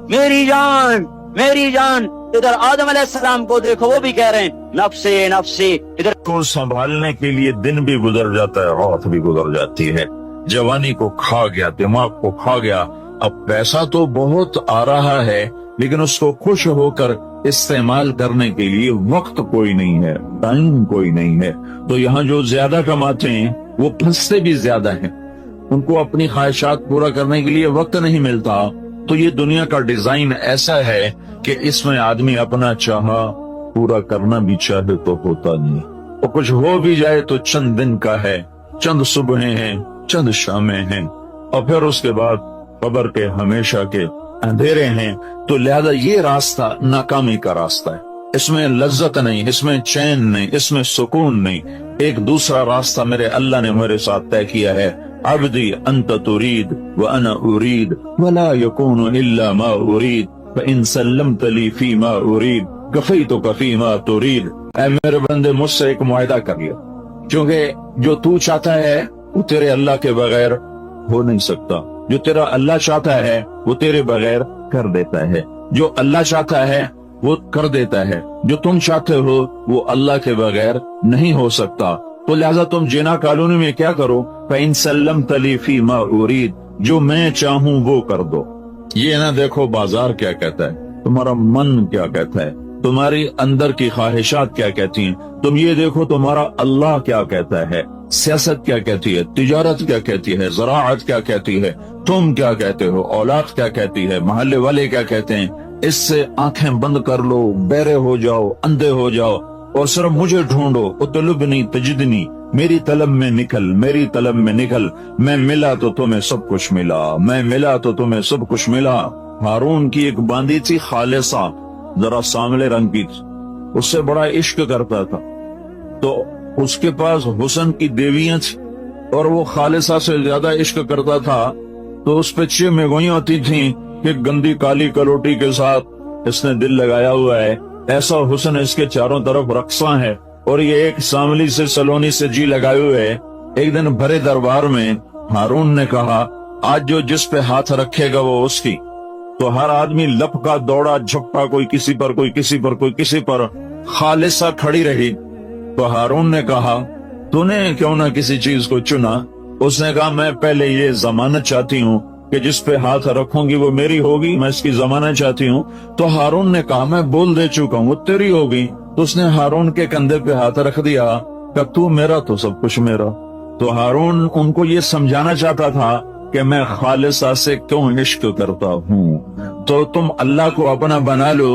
میری جان میری جان۔ ادھر آدم علیہ السلام کو دیکھو، وہ بھی کہہ رہے ہیں نفسی نفسی۔ ادھر کو سنبھالنے کے لیے دن بھی گزر جاتا ہے، رات بھی گزر جاتی ہے، جوانی کو کھا گیا، دماغ کو کھا گیا۔ اب پیسہ تو بہت آ رہا ہے لیکن اس کو خوش ہو کر استعمال کرنے کے لیے وقت کوئی نہیں ہے، ٹائم کوئی نہیں ہے۔ تو یہاں جو زیادہ کماتے ہیں وہ پھنستے بھی زیادہ ہیں، ان کو اپنی خواہشات پورا کرنے کے لیے وقت نہیں ملتا۔ تو یہ دنیا کا ڈیزائن ایسا ہے کہ اس میں آدمی اپنا چاہا پورا کرنا بھی چاہے تو ہوتا نہیں، اور کچھ ہو بھی جائے تو چند دن کا ہے، چند صبحیں ہیں، چند شامیں ہیں، اور پھر اس کے بعد قبر کے ہمیشہ کے اندھیرے ہیں۔ تو لہذا یہ راستہ ناکامی کا راستہ ہے، اس میں لذت نہیں، اس میں چین نہیں، اس میں سکون نہیں۔ ایک دوسرا راستہ میرے اللہ نے میرے ساتھ طے کیا ہے، عبدی انت ترید وانا ارید ولا یکون الا ما ارید فان سلمت لی فیما ارید کفیتک فیما ترید۔ اے میرے بندے، مجھ سے ایک معاہدہ کر لیا، کیونکہ جو تو چاہتا ہے وہ تیرے اللہ کے بغیر ہو نہیں سکتا، جو تیرا اللہ چاہتا ہے وہ تیرے بغیر کر دیتا ہے، جو اللہ چاہتا ہے وہ کر دیتا ہے، جو تم چاہتے ہو وہ اللہ کے بغیر نہیں ہو سکتا۔ تو لہذا تم جنا کالونی میں کیا کرو، فَإِن سَلَّمْتَ لِي فِي مَا أُرِيدُ، جو میں چاہوں وہ کر دو۔ یہ نہ دیکھو بازار کیا کہتا ہے، تمہارا من کیا کہتا ہے، تمہاری اندر کی خواہشات کیا کہتی ہیں، تم یہ دیکھو تمہارا اللہ کیا کہتا ہے، سیاست کیا کہتی ہے، تجارت کیا کہتی ہے، زراعت کیا کہتی ہے، تم کیا کہتے ہو، اولاد کیا کہتی ہے، محلے والے کیا کہتے ہیں۔ اس سے آنکھیں بند کر لو، بہرے ہو جاؤ، اندھے ہو جاؤ، اور صرف مجھے ڈھونڈو، اطلبنی تجدنی، میری طلب میں نکل، میری طلب میں نکل۔ میں ملا تو تمہیں سب کچھ ملا، میں ملا تو تمہیں سب کچھ ملا۔ ہارون کی ایک باندی تھی خالصہ، ذرا سانولے رنگ کی تھی، اس سے بڑا عشق کرتا تھا، تو اس کے پاس حسن کی دیویاں تھیں اور وہ خالصہ سے زیادہ عشق کرتا تھا، تو اس پہ 6 میگوئیاں ہوتی تھیں کہ گندی کالی کلوٹی کے ساتھ اس نے دل لگایا ہوا ہے، ایسا حسن اس کے چاروں طرف رقصاں ہے، اور یہ ایک ساملی سے سلونی سے جی لگائے ہوئے ہے۔ ایک دن بھرے دربار میں ہارون نے کہا آج جو جس پہ ہاتھ رکھے گا وہ اس کی، تو ہر آدمی لپکا دوڑا جھپکا، کوئی کسی پر، کوئی کسی پر، کوئی کسی پر، خالصہ کھڑی رہی۔ تو ہارون نے کہا تو نے کیوں نہ کسی چیز کو چنا؟ اس نے کہا میں پہلے یہ ضمانت چاہتی ہوں کہ جس پہ ہاتھ رکھوں گی وہ میری ہوگی، میں اس کی ضمانت چاہتی ہوں۔ تو ہارون نے کہا میں بول دے چکا ہوں وہ تیری ہوگی۔ تو اس نے ہارون کے کندھے پہ ہاتھ رکھ دیا کہ تو میرا تو سب کچھ میرا۔ تو ہارون ان کو یہ سمجھانا چاہتا تھا کہ میں خالصہ سے کیوں عشق کرتا ہوں۔ تو تم اللہ کو اپنا بنا لو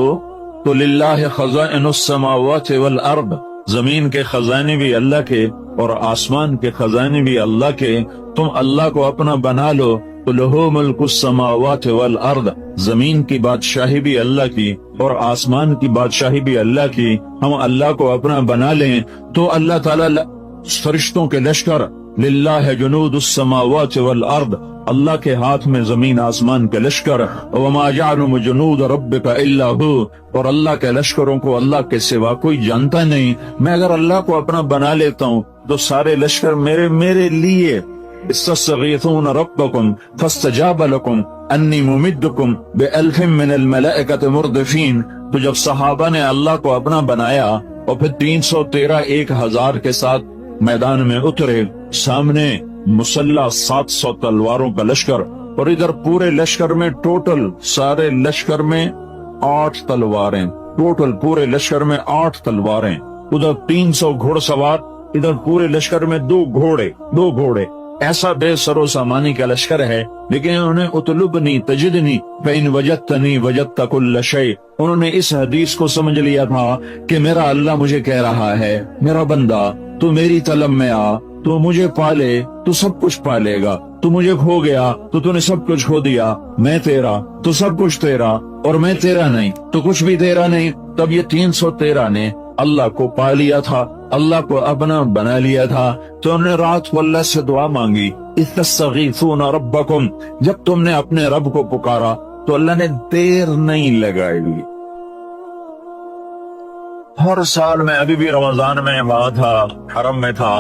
تو للہ خزائن السماوات والارض، زمین کے خزانے بھی اللہ کے اور آسمان کے خزانے بھی اللہ کے، تم اللہ کو اپنا بنا لو تو لہو ملک السماوات والارض، زمین کی بادشاہی بھی اللہ کی اور آسمان کی بادشاہی بھی اللہ کی، ہم اللہ کو اپنا بنا لیں تو اللہ تعالیٰ فرشتوں کے لشکر، للہ جنود السماوات والارض، اللہ کے ہاتھ میں زمین آسمان کے لشکر، وما یعلم جنود ربک الا ہو، اور اللہ کے لشکروں کو اللہ کے سوا کوئی جانتا نہیں۔ میں اگر اللہ کو اپنا بنا لیتا ہوں تو سارے لشکر میرے لیے، استستغيثون ربكم فاستجاب لكم انی ممدکم بألف من الملائکۃ مردفین. تو جب صحابہ نے اللہ کو اپنا بنایا اور پھر 313 1000 کے ساتھ میدان میں اترے، سامنے مسلح 700 تلواروں کا لشکر، اور ادھر پورے لشکر میں ٹوٹل سارے لشکر میں 8 تلواریں، ٹوٹل پورے لشکر میں 8 تلواریں، ادھر 300 گھوڑ سوار، ادھر پورے لشکر میں 2 گھوڑے. ایسا بے سر و سامانی کا لشکر ہے، لیکن انہوں نے اطلبنی تجدنی فإن وجدتنی وجدت کل شیء، انہوں نے اس حدیث کو سمجھ لیا تھا کہ میرا اللہ مجھے کہہ رہا ہے، میرا بندہ تو میری طلب میں آ، تو مجھے پالے تو سب کچھ پالے گا، تو مجھے کھو گیا تو نے سب کچھ کھو دیا، میں تیرا تو سب کچھ تیرا، اور میں تیرا نہیں تو کچھ بھی تیرا نہیں. تب یہ 313 نے اللہ کو پا لیا تھا، اللہ کو اپنا بنا لیا تھا. تو انہوں نے رات کو اللہ سے دعا مانگی، اذ تستغیثون ربکم، جب تم نے اپنے رب کو پکارا تو اللہ نے دیر نہیں لگائی. ہر سال میں ابھی بھی رمضان میں وہاں تھا، حرم میں تھا،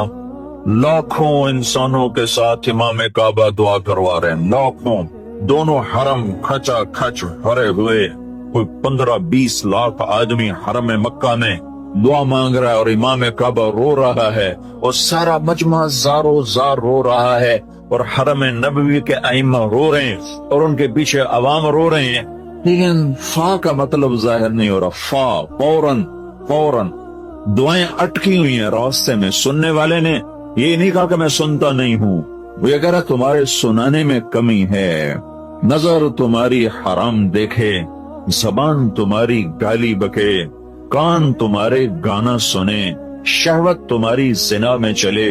لاکھوں انسانوں کے ساتھ امام کعبہ دعا کروا رہے ہیں، لاکھوں، دونوں حرم کھچا کھچ بھرے ہوئے، کوئی 15-20 لاکھ آدمی حرم مکہ میں دعا مانگ رہا ہے، اور امام کعبہ رو رہا ہے، اور سارا مجمع زارو زار رو رہا ہے، اور حرم نبوی کے ائمہ رو رہے ہیں، اور ان کے پیچھے عوام رو رہے ہیں. لیکن فا کا مطلب ظاہر نہیں ہو رہا. فوراً دعائیں اٹکی ہوئی ہیں راستے میں. سننے والے نے یہ نہیں کہا کہ میں سنتا نہیں ہوں، وہ یہ کہہ رہا تمہارے سنانے میں کمی ہے، نظر تمہاری حرام دیکھے، زبان تمہاری گالی بکے، کان تمہارے گانا سنے، شہوت تمہاری زنا میں چلے،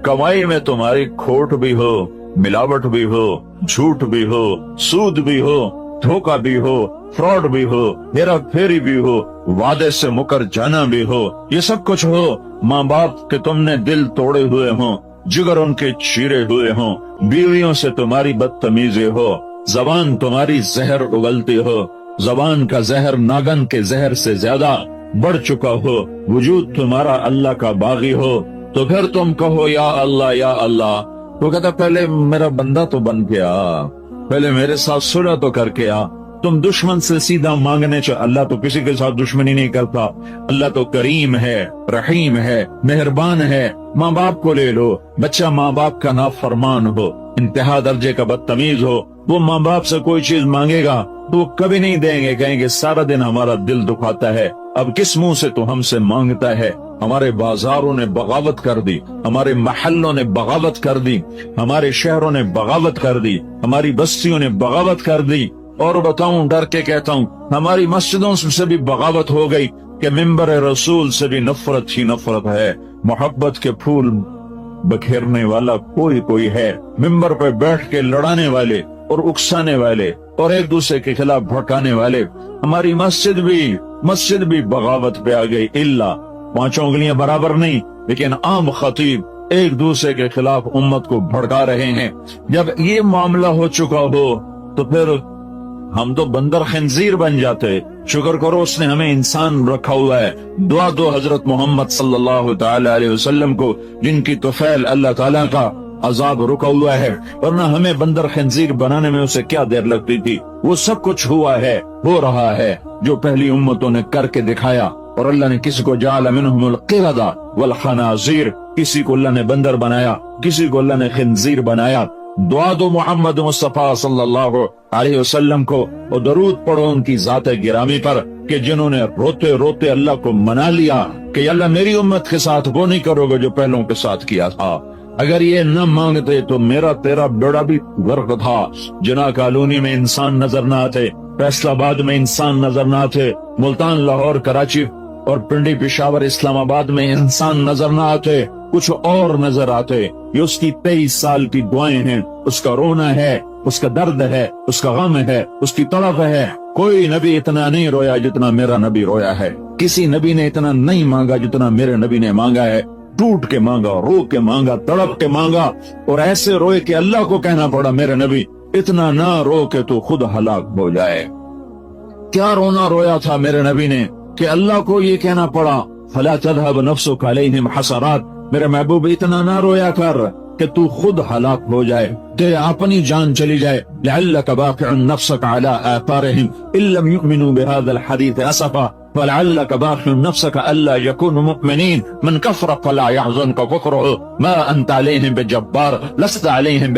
کمائی میں تمہاری کھوٹ بھی ہو، ملاوٹ بھی ہو، جھوٹ بھی ہو، سود بھی ہو، دھوکہ بھی ہو، فراڈ بھی ہو، ہیرا پھیری بھی ہو، وعدے سے مکر جانا بھی ہو، یہ سب کچھ ہو. ماں باپ کے تم نے دل توڑے ہوئے ہوں، جگر ان کے چیرے ہوئے ہوں، بیویوں سے تمہاری بدتمیزی ہو، زبان تمہاری زہر اگلتی ہو، زبان کا زہر ناگن کے زہر سے زیادہ بڑھ چکا ہو، وجود تمہارا اللہ کا باغی ہو، تو پھر تم کہو یا اللہ یا اللہ. وہ کہتا پہلے میرا بندہ تو بن کے آ، پہلے میرے ساتھ صلح تو کر کے آ. تم دشمن سے سیدھا مانگنے چاہ، اللہ تو کسی کے ساتھ دشمنی نہیں کرتا، اللہ تو کریم ہے، رحیم ہے، مہربان ہے. ماں باپ کو لے لو، بچہ ماں باپ کا نافرمان ہو، انتہا درجے کا بدتمیز ہو، وہ ماں باپ سے کوئی چیز مانگے گا تو وہ کبھی نہیں دیں گے، کہیں گے سارا دن ہمارا دل دکھاتا ہے، اب کس منہ سے تو ہم سے مانگتا ہے. ہمارے بازاروں نے بغاوت کر دی، ہمارے محلوں نے بغاوت کر دی، ہمارے شہروں نے بغاوت کر دی، ہماری بستیوں نے بغاوت کر دی. اور بتاؤں، ڈر کے کہتا ہوں، ہماری مسجدوں سے بھی بغاوت ہو گئی کہ ممبر رسول سے بھی نفرت ہی نفرت ہے. محبت کے پھول بکھیرنے والا کوئی ہے، ممبر پہ بیٹھ کے لڑانے والے اور اکسانے والے اور ایک دوسرے کے خلاف بھڑکانے والے. ہماری مسجد بھی بغاوت پہ آ گئی. اللہ 5 انگلیاں برابر نہیں، لیکن عام خطیب ایک دوسرے کے خلاف امت کو بھڑکا رہے ہیں. جب یہ معاملہ ہو چکا ہو تو پھر ہم تو بندر خنزیر بن جاتے. شکر کرو اس نے ہمیں انسان رکھا ہوا ہے. دعا دو حضرت محمد صلی اللہ تعالی علیہ وسلم کو، جن کی طفیل اللہ تعالیٰ کا عذاب رکا ہوا ہے، ورنہ ہمیں بندر خنزیر بنانے میں اسے کیا دیر لگتی تھی. وہ سب کچھ ہوا ہے، ہو رہا ہے جو پہلی امتوں نے کر کے دکھایا. اور اللہ نے کسی کو جعل منہم القردہ والخنازیر، کسی کو اللہ نے بندر بنایا، کسی کو اللہ نے خنزیر بنایا. دعا دو محمد مصطفیٰ صلی اللہ علیہ وسلم کو، اور درود پڑھو ان کی ذات گرامی پر کہ جنہوں نے روتے روتے اللہ کو منا لیا کہ اللہ میری امت کے ساتھ وہ نہیں کرو گے جو پہلوں کے ساتھ کیا تھا. اگر یہ نہ مانگتے تو میرا تیرا بیڑا بھی غرق تھا. جناح کالونی میں انسان نظر نہ آتے، فیصل آباد میں انسان نظر نہ آتے، ملتان لاہور کراچی اور پنڈی پشاور اسلام آباد میں انسان نظر نہ آتے، کچھ اور نظر آتے. یہ اس کی 23 سال کی دعائیں ہیں، اس کا رونا ہے، اس کا درد ہے، اس کا غم ہے، اس کی تڑپ ہے. کوئی نبی اتنا نہیں رویا جتنا میرا نبی رویا ہے. کسی نبی نے اتنا نہیں مانگا جتنا میرے نبی نے مانگا ہے. ٹوٹ کے مانگا، رو کے مانگا، تڑپ کے مانگا، اور ایسے روئے کہ اللہ کو کہنا پڑا میرے نبی اتنا نہ رو کہ تو خود ہلاک ہو جائے. کیا رونا رویا تھا میرے نبی نے کہ اللہ کو یہ کہنا پڑا فلا تذهب نفسك عليهم حسرات. میرے محبوب اتنا نہ رویا کر کہ تو خود ہلاک ہو جائے، تیرے اپنی جان چلی جائے. لعلک باقع نفسک علی آثارہم ان لم یؤمنوا بہذا الحدیث اسفا ولعلک باقع نفسک الا یکونوا مؤمنین. من کفر فلا يحزنک کفرہ ما انت علیہم بجبار لست علیہم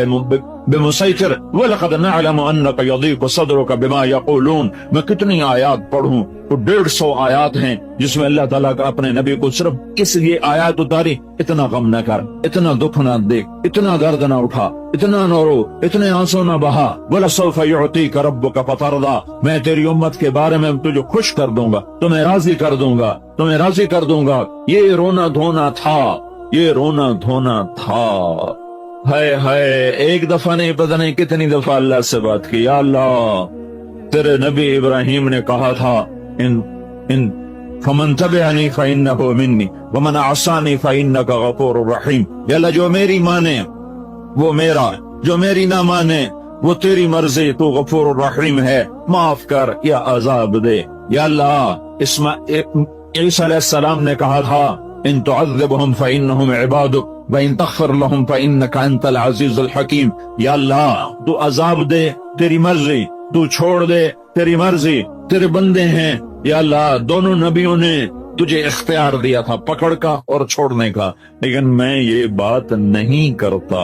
بمسیطر وَلَقَدْ نَعْلَمُ أَنَّكَ يَضِيقُ صَدْرُكَ بِمَا يَقُولُونَ. میں کتنی آیات پڑھوں تو 150 آیات ہیں جس میں اللہ تعالیٰ کا اپنے نبی کو صرف اس لیے آیات اتاری، اتنا غم نہ کر، اتنا دکھ نہ دیکھ، اتنا درد نہ اٹھا، اتنا نہ رو، اتنے آنسو نہ بہا. وَلَسَوْفَ يُعْطِيكَ رَبُّكَ فَتَرْضَىٰ. میں تیری امت کے بارے میں تجھے خوش کر دوں گا، تمہیں راضی کر دوں گا، تمہیں راضی کر دوں گا. یہ رونا دھونا تھا، یہ رونا دھونا تھا. ہائے ہائے، ایک دفعہ نہیں پتہ نہیں کتنی دفعہ اللہ سے بات کی. یا اللہ، تیرے نبی ابراہیم نے کہا تھا ان فمن تبعنی فإنہ منی ومن عصانی فإنک غفور رحیم. یا اللہ، جو میری مانے وہ میرا، جو میری نہ مانے وہ تیری مرضی، تو غفور الرحیم ہے، معاف کر یا عذاب دے. یا اللہ، عیسیٰ علیہ السلام نے کہا تھا ان تعذبهم فإنهم عبادک وَإِن تَغْفِرْ لَهُمْ فَإِنَّكَ أَنْتَ الْعَزِيزُ الْحَكِيمُ. یا اللہ، تو عذاب دے، تیری مرضی، تو چھوڑ دے، تیری مرضی، تیرے بندے ہیں. یا اللہ، دونوں نبیوں نے تجھے اختیار دیا تھا پکڑ کا اور چھوڑنے کا، لیکن میں یہ بات نہیں کرتا.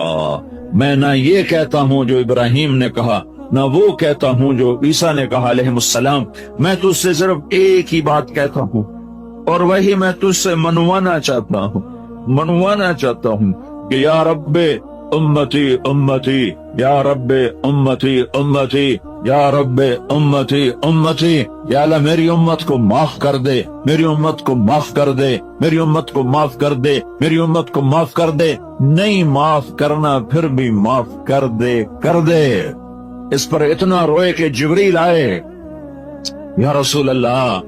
میں نہ یہ کہتا ہوں جو ابراہیم نے کہا، نہ وہ کہتا ہوں جو عیسیٰ نے کہا علیہ السلام. میں تجھ سے صرف ایک ہی بات کہتا ہوں، اور وہی میں تجھ سے منوانا چاہتا ہوں کہ یا رب امتی امتی، یا رب امتی امتی، یا رب امتی امتی. یا اللہ، میری امت کو معاف کر دے، میری امت کو معاف کر دے، میری امت کو معاف کر دے، میری امت کو معاف کر دے. نہیں معاف کرنا پھر بھی معاف کر دے. اس پر اتنا روئے کہ جبریل آئے. یا رسول اللہ،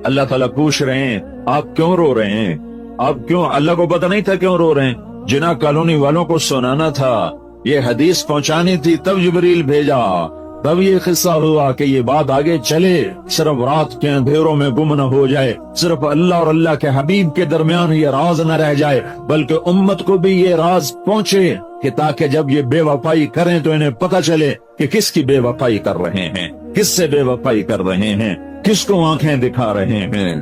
اللہ تعالیٰ پوچھ رہے ہیں آپ کیوں رو رہے ہیں؟ آپ کیوں؟ اللہ کو پتہ نہیں تھا کیوں رو رہے ہیں. جنا کالونی والوں کو سنانا تھا، یہ حدیث پہنچانی تھی، تب جبریل بھیجا، تب یہ قصہ ہوا کہ یہ بات آگے چلے، صرف رات کے اندھیروں میں گم نہ ہو جائے، صرف اللہ اور اللہ کے حبیب کے درمیان یہ راز نہ رہ جائے، بلکہ امت کو بھی یہ راز پہنچے کہ تاکہ جب یہ بے وفائی کریں تو انہیں پتہ چلے کہ کس کی بے وفائی کر رہے ہیں، کس سے بے وفائی کر رہے ہیں، کس کو آنکھیں دکھا رہے ہیں.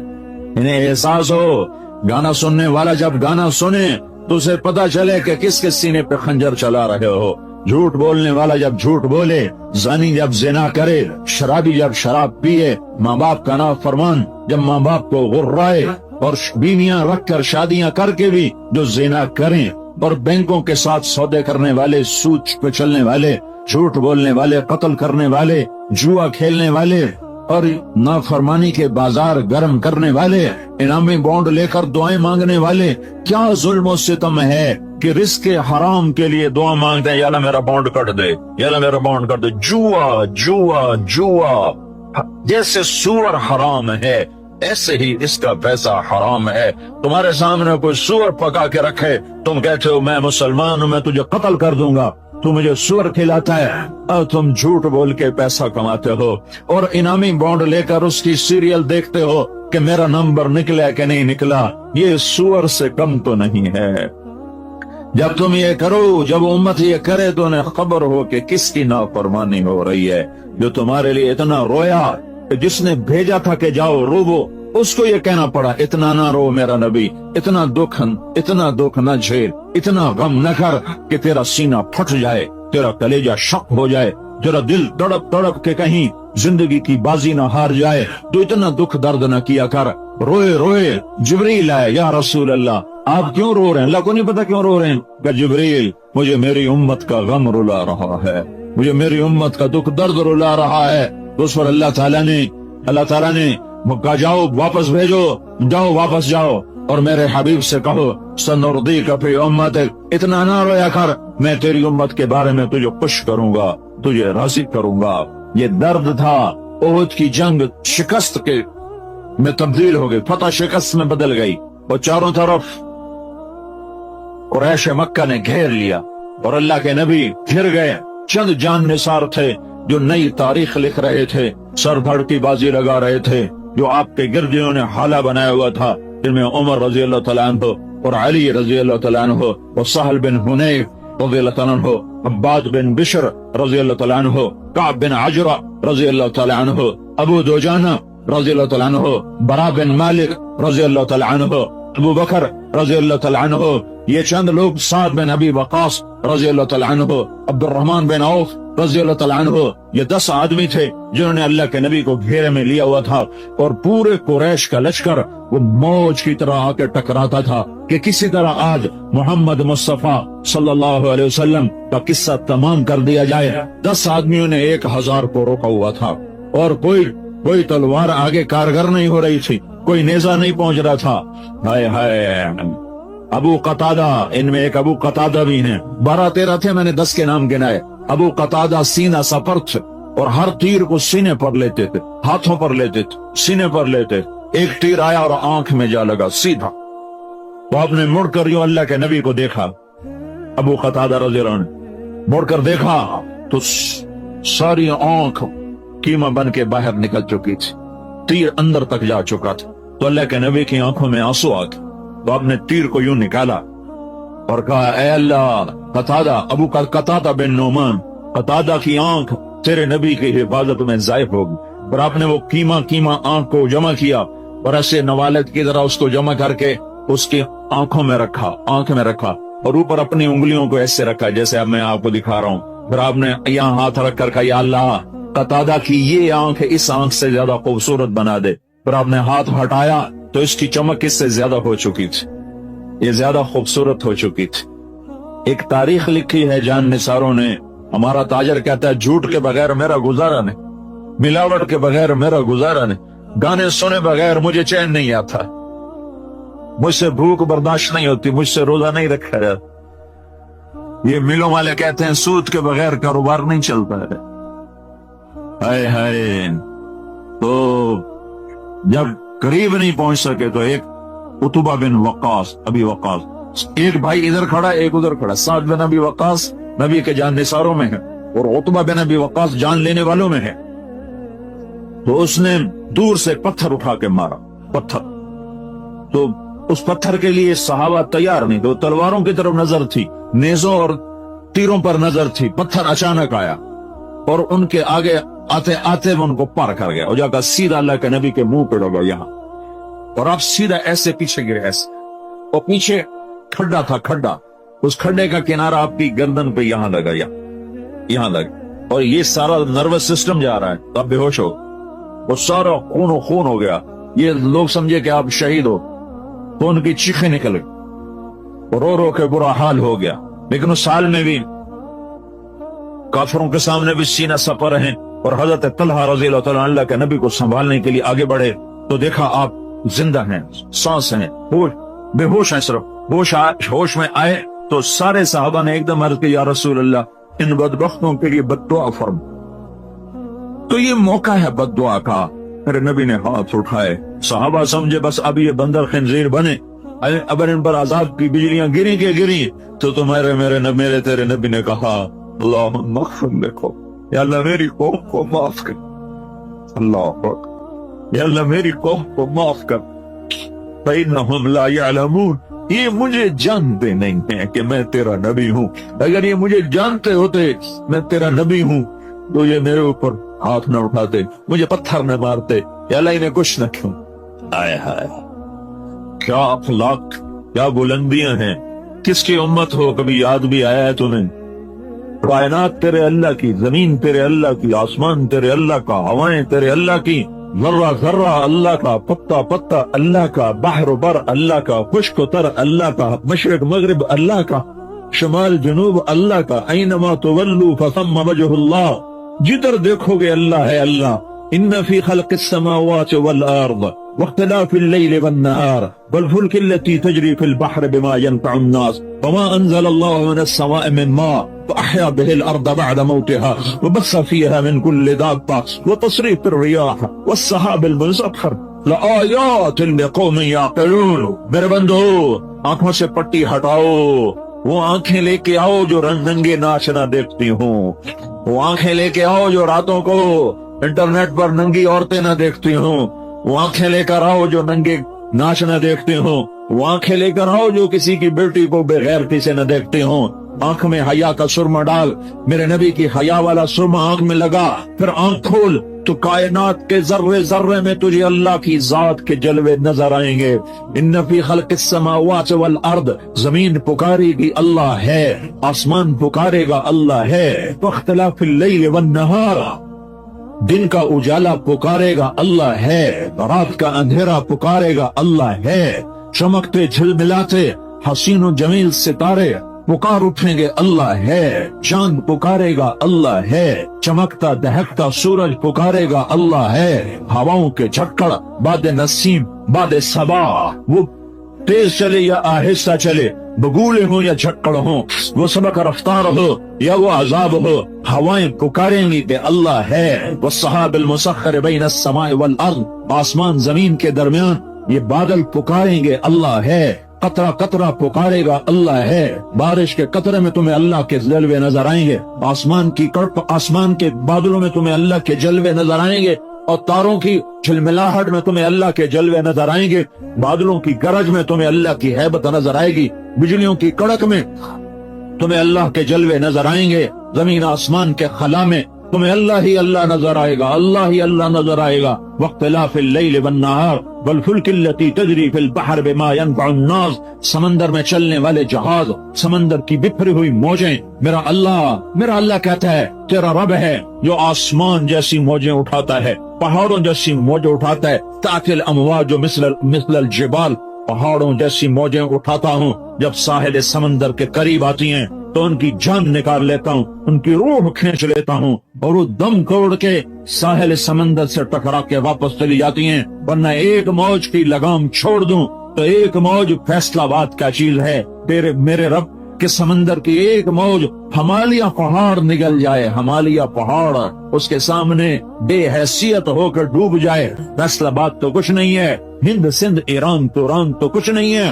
انہیں احساس ہو، گانا سننے والا جب گانا سنے تو اسے پتا چلے کہ کس کے سینے پہ خنجر چلا رہے ہو. جھوٹ بولنے والا جب جھوٹ بولے، زانی جب زنا کرے، شرابی جب شراب پیے، ماں باپ کا نافرمان جب ماں باپ کو غرائے، اور بیویاں رکھ کر شادیاں کر کے بھی جو زنا کریں، اور بینکوں کے ساتھ سودے کرنے والے، سود پہ چلنے والے، جھوٹ بولنے والے، قتل کرنے والے، جوا کھیلنے والے، اور نافرمانی کے بازار گرم کرنے والے، انعامی بانڈ لے کر دعائیں مانگنے والے. کیا ظلم و ستم ہے کہ رزق حرام کے لیے دعا مانگتے ہیں، یا اللہ میرا بانڈ کٹ دے، یا اللہ میرا بانڈ کٹ دے. جوا جیسے سور حرام ہے ایسے ہی اس کا پیسہ حرام ہے. تمہارے سامنے کوئی سور پکا کے رکھے، تم کہتے ہو میں مسلمان ہوں، میں تجھے قتل کر دوں گا، تو مجھے سور کھلاتا ہے، اور تم جھوٹ بول کے پیسہ کماتے ہو، اور انعامی بانڈ لے کر اس کی سیریل دیکھتے ہو کہ میرا نمبر نکلا کہ نہیں نکلا. یہ سور سے کم تو نہیں ہے. جب تم یہ کرو، جب امت یہ کرے تو انہیں خبر ہو کہ کس کی نافرمانی ہو رہی ہے. جو تمہارے لیے اتنا رویا کہ جس نے بھیجا تھا کہ جاؤ روو، اس کو یہ کہنا پڑا اتنا نہ رو میرا نبی، اتنا دکھ نہ جھیل، اتنا غم نہ کر کہ تیرا سینہ پھٹ جائے، تیرا کلیجہ شک ہو جائے، تیرا دل تڑپ کے کہیں زندگی کی بازی نہ ہار جائے. تو اتنا دکھ درد نہ کیا کر. روئے جبریل آئے، یا رسول اللہ آپ کیوں رو رہے ہیں؟ اللہ کو نہیں پتا کیوں رو رہے ہیں. کہ جبریل، مجھے میری امت کا غم رلا رہا ہے، مجھے میری امت کا دکھ درد رلا رہا ہے. تو اس پر اللہ تعالیٰ نے کہا جاؤ واپس بھیجو، جاؤ واپس جاؤ، اور میرے حبیب سے کہو سنردیک فی امتک، اتنا نہ رویا کر، میں تیری امت کے بارے میں تجھے خوش کروں گا، تجھے راضی کروں گا. یہ درد تھا. احد کی جنگ شکست کے میں تبدیل ہو گئی، فتح شکست میں بدل گئی، اور چاروں طرف قریش مکہ نے گھیر لیا، اور اللہ کے نبی گھر گئے. چند جان نثار تھے جو نئی تاریخ لکھ رہے تھے، سر دھڑ کی بازی لگا رہے تھے، جو آپ کے گردیوں نے حالہ بنایا ہوا تھا، جن میں عمر رضی اللہ تعالیٰ عنہ اور علی رضی اللہ تعالیٰ عنہ اور سہل بن حنیف رضی اللہ تعالیٰ عنہ، عباد بن بشر رضی اللہ تعالیٰ عنہ، کعب بن عجرہ رضی اللہ تعالیٰ عنہ، ابو دوجانہ رضی اللہ تعالیٰ عنہ، برا بن مالک رضی اللہ تعالیٰ عنہ، ابو بکر رضی اللہ تعالیٰ عنہ، یہ چند لوگ، سعد بن ابی وقاص رضی اللہ تعالیٰ عنہ، عبد الرحمن بن عوف رضی اللہ تعالیٰ عنہ، یہ 10 آدمی تھے جنہوں نے اللہ کے نبی کو گھیرے میں لیا ہوا تھا، اور پورے قریش کا لشکر وہ موج کی طرح آ کے ٹکراتا تھا کہ کسی طرح آج محمد مصطفیٰ صلی اللہ علیہ وسلم کا قصہ تمام کر دیا جائے۔ 10 آدمیوں نے 1000 کو روکا ہوا تھا، اور کوئی تلوار آگے کارگر نہیں ہو رہی تھی، کوئی نیزہ نہیں پہنچ رہا تھا۔ ہائے ہائے، ابو قتادہ، ان میں ایک ابو قتادہ بھی ہیں، 12-13 تھے، میں نے 10 کے نام گنائے۔ ابو قتادہ سینہ سپر تھے، اور ہر تیر کو سینے پر لیتے تھے، ہاتھوں پر لیتے تھے، سینے پر لیتے۔ ایک تیر آیا اور آنکھ میں جا لگا سیدھا، تو آپ نے مڑ کر یوں اللہ کے نبی کو دیکھا، ابو قتادہ رضی اللہ عنہ مڑ کر دیکھا تو ساری آنکھ کیما بن کے باہر نکل چکی تھی، تیر اندر تک جا چکا تھا۔ تو اللہ کے نبی کی آنکھوں میں آنسو آ گئے، تو آپ نے تیر کو یوں نکالا اور کہا، اے اللہ، قتادہ، ابو قتادہ بن نعمان، قتادہ کی آنکھ تیرے نبی کی حفاظت میں ضائع ہوگی۔ اور آپ نے وہ کیما آنکھ کو جمع کیا، اور ایسے نوالد کی طرح اس کو جمع کر کے اس کی آنکھ میں رکھا، اور اوپر اپنی انگلیوں کو ایسے رکھا جیسے اب میں آپ کو دکھا رہا ہوں۔ پھر آپ نے یہاں ہاتھ رکھ کر کہا، یا اللہ، قتادہ کی یہ آنکھ اس آنکھ سے زیادہ خوبصورت بنا دے۔ پھر آپ نے ہاتھ ہٹایا تو اس کی چمک اس سے زیادہ ہو چکی تھی، یہ زیادہ خوبصورت ہو چکی تھی۔ ایک تاریخ لکھی ہے جان نثاروں نے، ہمارا تاجر کہتا ہے، جھوٹ کے بغیر میرا گزارا نہیں، ملاوٹ کے بغیر میرا گزارا نہیں، گانے سنے بغیر مجھے چین نہیں آتا، مجھ سے بھوک برداشت نہیں ہوتی، مجھ سے روزہ نہیں رکھا جاتا۔ یہ ملوں والے کہتے ہیں سود کے بغیر کاروبار نہیں چلتا ہے۔ ہائے ہائے، تو جب قریب نہیں پہنچ سکے تو ایک عتبہ بن وقاص، ابی وقاص، ایک بھائی ادھر کھڑا ایک ادھر کھڑا، سعد بن ابی وقاص نبی کے جان نثاروں میں ہے، اور عتبہ بن ابی وقاص جان لینے والوں میں ہے۔ تو اس نے دور سے پتھر اٹھا کے مارا، پتھر، تو اس پتھر کے لیے صحابہ تیار نہیں، تو تلواروں کی طرف نظر تھی، نیزوں اور تیروں پر نظر تھی، پتھر اچانک آیا اور ان کے آگے آتے آتے وہ ان کو پار کر گیا، اور جا کر سیدھا اللہ کے نبی کے منہ پہ ڈگا یہاں، اور آپ سیدھا ایسے پیچھے گرے، ایسے، اور پیچھے کھڈا تھا، کھڈا، اس کھڈے کا کنارہ آپ کی گردن پہ یہاں لگا، یہاں لگا، اور یہ سارا نروس سسٹم جا رہا ہے، تو آپ بے ہوش ہو، وہ سارا خون و خون ہو گیا، یہ لوگ سمجھے کہ آپ شہید ہو، تو ان کی چیخیں نکل گئی، رو رو کے برا حال ہو گیا۔ لیکن اس حال میں بھی کافروں کے سامنے بھی سینہ سپر ہیں، اور حضرت طلحہ رضی اللہ تعالیٰ اللہ کے نبی کو سنبھالنے کے لیے آگے بڑھے، تو دیکھا آپ زندہ ہیں، سانس ہیں، بے ہوش ہیں، صرف ہوش میں آئے تو سارے صحابہ نے ایک دم عرض کی، یا رسول اللہ، ان بدبختوں کے لیے بد دعا فرما۔ تو یہ موقع ہے بد دعا کا۔ میرے نبی نے ہاتھ اٹھائے، صحابہ سمجھے بس اب یہ بندر خنزیر بنے، اگر ان پر عذاب کی بجلیاں گری کے گری، تو میرے تیرے نبی نے کہا، اللہم اغفر لقوم، یا اللہ میری قوم کو معاف کر، اللہ اکبر، یا اللہ میری قوم کو معاف کر، فإنہم لا یعلمون، یہ مجھے جانتے نہیں ہیں کہ میں تیرا نبی ہوں، اگر یہ مجھے جانتے ہوتے میں تیرا نبی ہوں تو یہ میرے اوپر ہاتھ نہ اٹھاتے، مجھے پتھر نہ مارتے، یا اللہ انہیں کچھ نہ کیوں۔ آئے ہائے، کیا اخلاق، کیا بلندیاں ہیں، کس کی امت ہو، کبھی یاد بھی آیا ہے تمہیں؟ کائنات تیرے اللہ کی، زمین تیرے اللہ کی، آسمان تیرے اللہ کا، ہوائیں تیرے اللہ کی، ذرہ ذرہ اللہ کا، پتا پتا اللہ کا، بحر و بر اللہ کا، خشک و تر اللہ کا، مشرق مغرب اللہ کا، شمال جنوب اللہ کا، اینما تولوا فثم وجہ اللہ، جدھر دیکھو گے اللہ ہے اللہ۔ ان فی خلق السماوات والارض واختلاف اللیل والنہار والفلک التي تجری فی البحر بما ينفع الناس وما انزل اللہ من السماء من ماء فأحيا به الأرض بعد موتها وبث فيها من كل دابة وتصريف الرياح والسحاب المسخر لآيات لقوم يعقلون۔ میرے بندو، آنکھوں سے پٹی ہٹاؤ، وہ آنکھیں لے کے آؤ جو رنگ رنگے ناچ نہ دیکھتی ہوں، وہ آنکھیں لے کے آؤ جو راتوں کو انٹرنیٹ پر ننگی عورتیں نہ دیکھتی ہوں، وہ آنکھیں لے کر آؤ جو ننگے ناچ نہ دیکھتی ہوں، وہ آنکھیں لے کر آؤ جو کسی کی بیٹی کو بے غیرتی سے نہ دیکھتی ہوں۔ آنکھ میں حیا کا سرما ڈال، میرے نبی کی حیا والا سرما آنکھ میں لگا، پھر آنکھ کھول تو کائنات کے ذرے ذرے میں تجھے اللہ کی ذات کے جلوے نظر آئیں گے۔ ان فی خلق السماوات والارض، زمین پکارے گی اللہ ہے، آسمان پکارے گا اللہ ہے، واختلاف اللیل والنہار، دن کا اجالا پکارے گا اللہ ہے، رات کا اندھیرا پکارے گا اللہ ہے، چمکتے جھلملاتے حسین و جمیل ستارے پکار اٹھیں گے اللہ ہے، چاند پکارے گا اللہ ہے، چمکتا دہکتا سورج پکارے گا اللہ ہے، ہواؤں کے جھکڑ، باد نسیم، باد صبا، وہ تیز چلے یا آہستہ چلے، بگولے ہوں یا جھکڑ ہوں، وہ سبق رفتار ہو یا وہ عذاب ہو، ہوائیں پکاریں گی کہ اللہ ہے، والسحاب المسخر بین السماء والارض، آسمان زمین کے درمیان یہ بادل پکاریں گے اللہ ہے، قطرہ قطرہ پکارے گا اللہ ہے، بارش کے قطرے میں تمہیں اللہ کے جلوے نظر آئیں گے، آسمان کی کڑپ، آسمان کے بادلوں میں تمہیں اللہ کے جلوے نظر آئیں گے، اور تاروں کی جھلملاہٹ میں تمہیں اللہ کے جلوے نظر آئیں گے، بادلوں کی گرج میں تمہیں اللہ کی ہیبت نظر آئے گی، بجلیوں کی کڑک میں تمہیں اللہ کے جلوے نظر آئیں گے، زمین آسمان کے خلا میں تمہیں اللہ ہی اللہ نظر آئے گا، اللہ ہی اللہ نظر آئے گا، واختلاف اللیل والنہار والفلک التی تجری فی البحر بما ینفع الناس، سمندر میں چلنے والے جہاز، سمندر کی بکھری ہوئی موجیں، میرا اللہ کہتا ہے تیرا رب ہے جو آسمان جیسی موجیں اٹھاتا ہے، پہاڑوں جیسی موجیں اٹھاتا ہے، تأتی الامواج مثل الجبال، پہاڑوں جیسی موجیں اٹھاتا ہوں، جب ساحل سمندر کے قریب آتی ہیں تو ان کی جان نکال لیتا ہوں، ان کی روح کھینچ لیتا ہوں، اور وہ دم توڑ کے ساحل سمندر سے ٹکرا کے واپس چلی جاتی ہیں، ورنہ ایک موج کی لگام چھوڑ دوں تو ایک موج فیصلہ باد کا چیز ہے، میرے رب کے سمندر کی ایک موج ہمالیہ پہاڑ نگل جائے، ہمالیہ پہاڑ اس کے سامنے بے حیثیت ہو کر ڈوب جائے، فیصلہ باد تو کچھ نہیں ہے، ہند سندھ ایران توران تو کچھ نہیں ہے،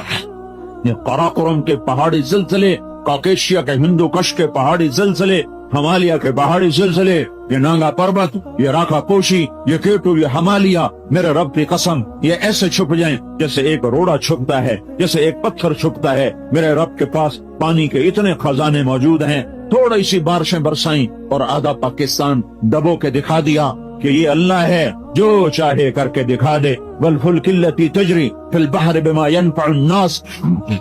یہ قراقرم کے پہاڑی زلزلے، کاکیشیا کے ہندو کش کے پہاڑی زلزلے، ہمالیہ کے پہاڑی زلزلے، یہ نانگا پربت، یہ راکا پوشی، یہ کیٹو، یہ ہمالیہ، میرے رب کی قسم یہ ایسے چھپ جائیں جیسے ایک روڑا چھپتا ہے، جیسے ایک پتھر چھپتا ہے، میرے رب کے پاس پانی کے اتنے خزانے موجود ہیں، تھوڑی سی بارشیں برسائیں اور آدھا پاکستان دبو کے دکھا دیا کہ یہ اللہ ہے جو چاہے کر کے دکھا دے، والفلک التی تجری فی البحر بما ینفع الناس،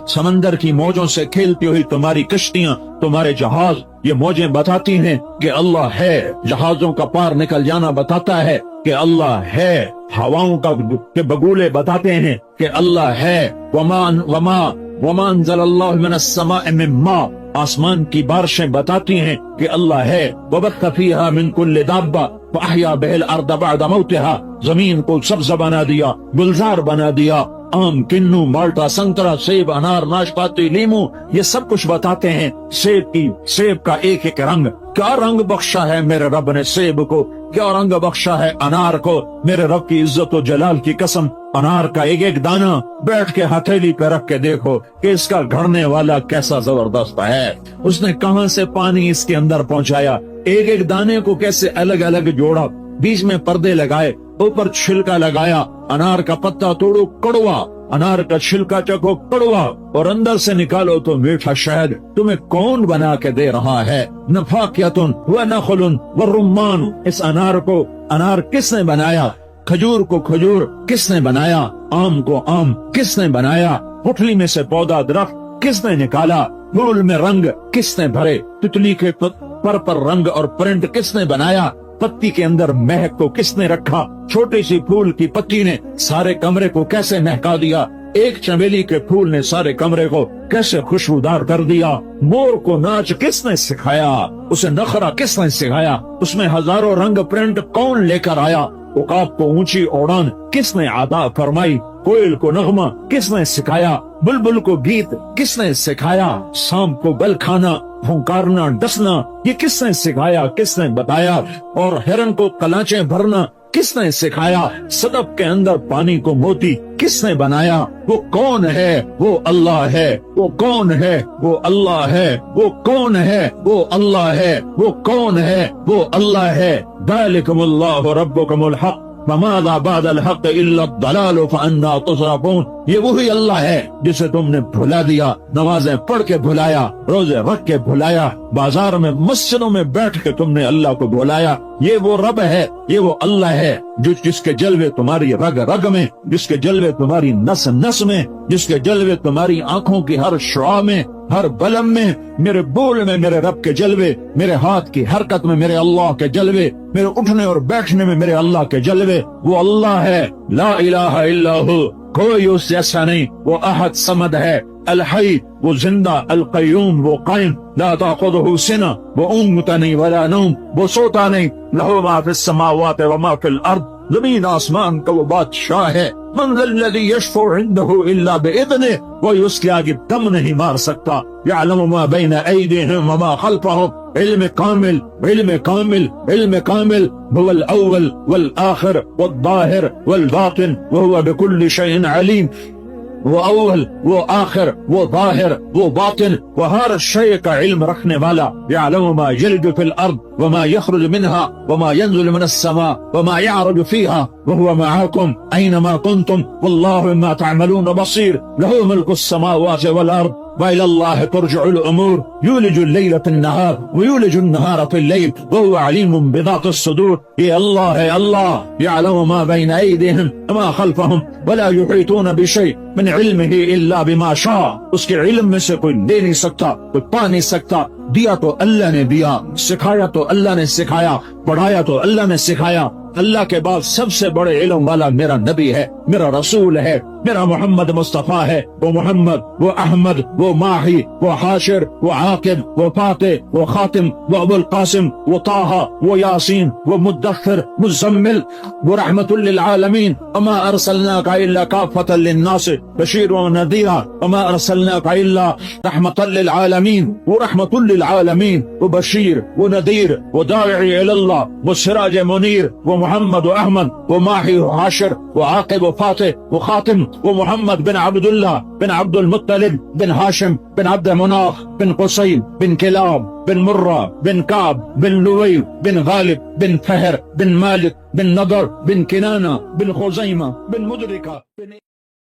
سمندر کی موجوں سے کھیلتی ہوئی تمہاری کشتیاں، تمہارے جہاز، یہ موجیں بتاتی ہیں کہ اللہ ہے، جہازوں کا پار نکل جانا بتاتا ہے کہ اللہ ہے، ہواؤں کا کے بگولے بتاتے ہیں کہ اللہ ہے، وما انزل اللہ من السماء من ماء، آسمان کی بارشیں بتاتی ہیں کہ اللہ ہے، وبث فیہا من کل دابہ فاحیا بہ الارض بعد موتہا، زمین کو سبز بنا دیا، گلزار بنا دیا، آم، کنو، مالٹا، سنترا، سیب، انار، ناشپاتی، لیمو، یہ سب کچھ بتاتے ہیں سیب کا ایک ایک رنگ، کیا رنگ بخشا ہے میرے رب نے سیب کو، کیا رنگ بخشا ہے انار کو، میرے رب کی عزت و جلال کی قسم، انار کا ایک ایک دانہ بیٹھ کے ہتھیلی پہ رکھ کے دیکھو کہ اس کا گھڑنے والا کیسا زبردست ہے، اس نے کہاں سے پانی اس کے اندر پہنچایا، ایک ایک دانے کو کیسے الگ الگ جوڑا، بیچ میں پردے لگائے، اوپر چھلکا لگایا، انار کا پتا توڑو کڑوا، انار کا چھلکا چکو کڑوا، اور اندر سے نکالو تو میٹھا شہد، تمہیں کون بنا کے دے رہا ہے، نفاقیتن ونخل والرمان، اس انار کو انار کس نے بنایا، کھجور کو کھجور کس نے بنایا، آم کو آم کس نے بنایا، گٹھلی میں سے پودا درخت کس نے نکالا، پھول میں رنگ کس نے بھرے، تتلی کے پر رنگ اور پرنٹ کس نے بنایا، پتی کے اندر مہک کو کس نے رکھا، چھوٹی سی پھول کی پتی نے سارے کمرے کو کیسے مہکا دیا، ایک چمیلی کے پھول نے سارے کمرے کو کیسے خوشبودار کر دیا، مور کو ناچ کس نے سکھایا، اسے نخرا کس نے سکھایا، اس میں ہزاروں رنگ پرنٹ کون لے کر آیا، عقاب کو اونچی اڑان کس نے عطا فرمائی، کوئل کو نغمہ کس نے سکھایا، بلبل کو گیت کس نے سکھایا، سانپ کو بل کھانا، پھنکارنا، ڈسنا، یہ کس نے سکھایا، کس نے بتایا، اور ہرن کو کلاچیں بھرنا کس نے سکھایا، صدف کے اندر پانی کو موتی کس نے بنایا، وہ کون ہے، وہ اللہ ہے، وہ کون ہے، وہ اللہ ہے، وہ کون ہے، وہ اللہ ہے، وہ کون ہے، وہ اللہ ہے، ذالکم اللہ ربکم الحق فماذا بعد الحق الا الضلال فانا تصرفون. یہ وہی اللہ ہے جسے تم نے بھلا دیا، نمازیں پڑھ کے بھلایا، روزے رکھ کے بھلایا، بازار میں مسجدوں میں بیٹھ کے تم نے اللہ کو بھلایا. یہ وہ رب ہے، یہ وہ اللہ ہے جس کے جلوے تمہاری رگ رگ میں، جس کے جلوے تمہاری نس نس میں، جس کے جلوے تمہاری آنکھوں کی ہر شعاع میں، ہر بلم میں. میرے بول میں میرے رب کے جلوے، میرے ہاتھ کی حرکت میں میرے اللہ کے جلوے، میرے اٹھنے اور بیٹھنے میں میرے اللہ کے جلوے. وہ اللہ ہے، لا الہ الا ہو، کوئی اس جیسا نہیں. وہ احد صمد ہے، الحی وہ زندہ، القیوم وہ قائم، لا تاخذہ سنہ وہ اونگتا نہیں ولا نوم، وہ سوتا نہیں. لہ ما فی السماوات وما فی الارض، زمین آسمان کا وہ بادشاہ ہے. من ذا الذی یشفع عنده الا باذنہ، کوئی اس کے آگے دم نہیں مار سکتا. یعلم ما بین ایدیہم وما خلفہم، علم کامل، علم کامل، علم کامل. هو الاول والآخر والظاہر والباطن وهو بكل شیء علیم. وہ اول، وہ آخر، وہ ظاہر، وہ باطن، وہ ہر شے کا علم رکھنے والا. یعلم ما یلج فی الارض وما یخرج منها وما ينزل من السماء وما يعرج فيها وهو معكم اينما كنتم والله بما تعملون بصير. له ملك السماوات والارض وإلى الله ترجع الأمور. يولج الليل في النهار ويولج النهار في الليل وهو عليم بذات الصدور. يا الله يا الله يعلم ما بين أيديهم وما خلفهم ولا يحيطون بشيء من علمه إلا بما شاء. اس کے علم میں سے کوئی لے نہیں سکتا، کوئی پا نہیں سکتا. دیا تو اللہ نے دیا، سکھایا تو اللہ نے سکھایا، پڑھایا تو اللہ نے سکھایا. اللہ کے بعد سب سے بڑے علم والا میرا نبی ہے، میرا رسول ہے، میرا محمد مصطفیٰ ہے. وہ محمد، وہ احمد، وہ ماہی، وہ حاشر، وہ عاقب، وہ فاتح، وہ خاتم، وہ ابو القاسم، وہ طٰہٰ، وہ یاسین، وہ مدثر، مزمل، وہ رحمت للعالمین. وما ارسلناک الا کافۃ للناس بشیر ونذیرا وما ارسلناک الا رحمۃ للعالمین. وہ رحمت للعالمین، وہ بشیر، وہ نذیر، وہ داعی الی اللہ، وہ سراج منیر، وہ محمد و احمد، وہ ماہی و حاشر، وہ عاقب و فاتح، وہ خاتم، وہ محمد بن عبد اللہ بن عبد المطلب بن ہاشم بن عبد مناف بن قصی بن کلاب بن مرہ بن کعب بن لوی بن غالب بن فہر بن مالک بن نضر بن کنانہ بن خزیمہ بن مدرکہ بن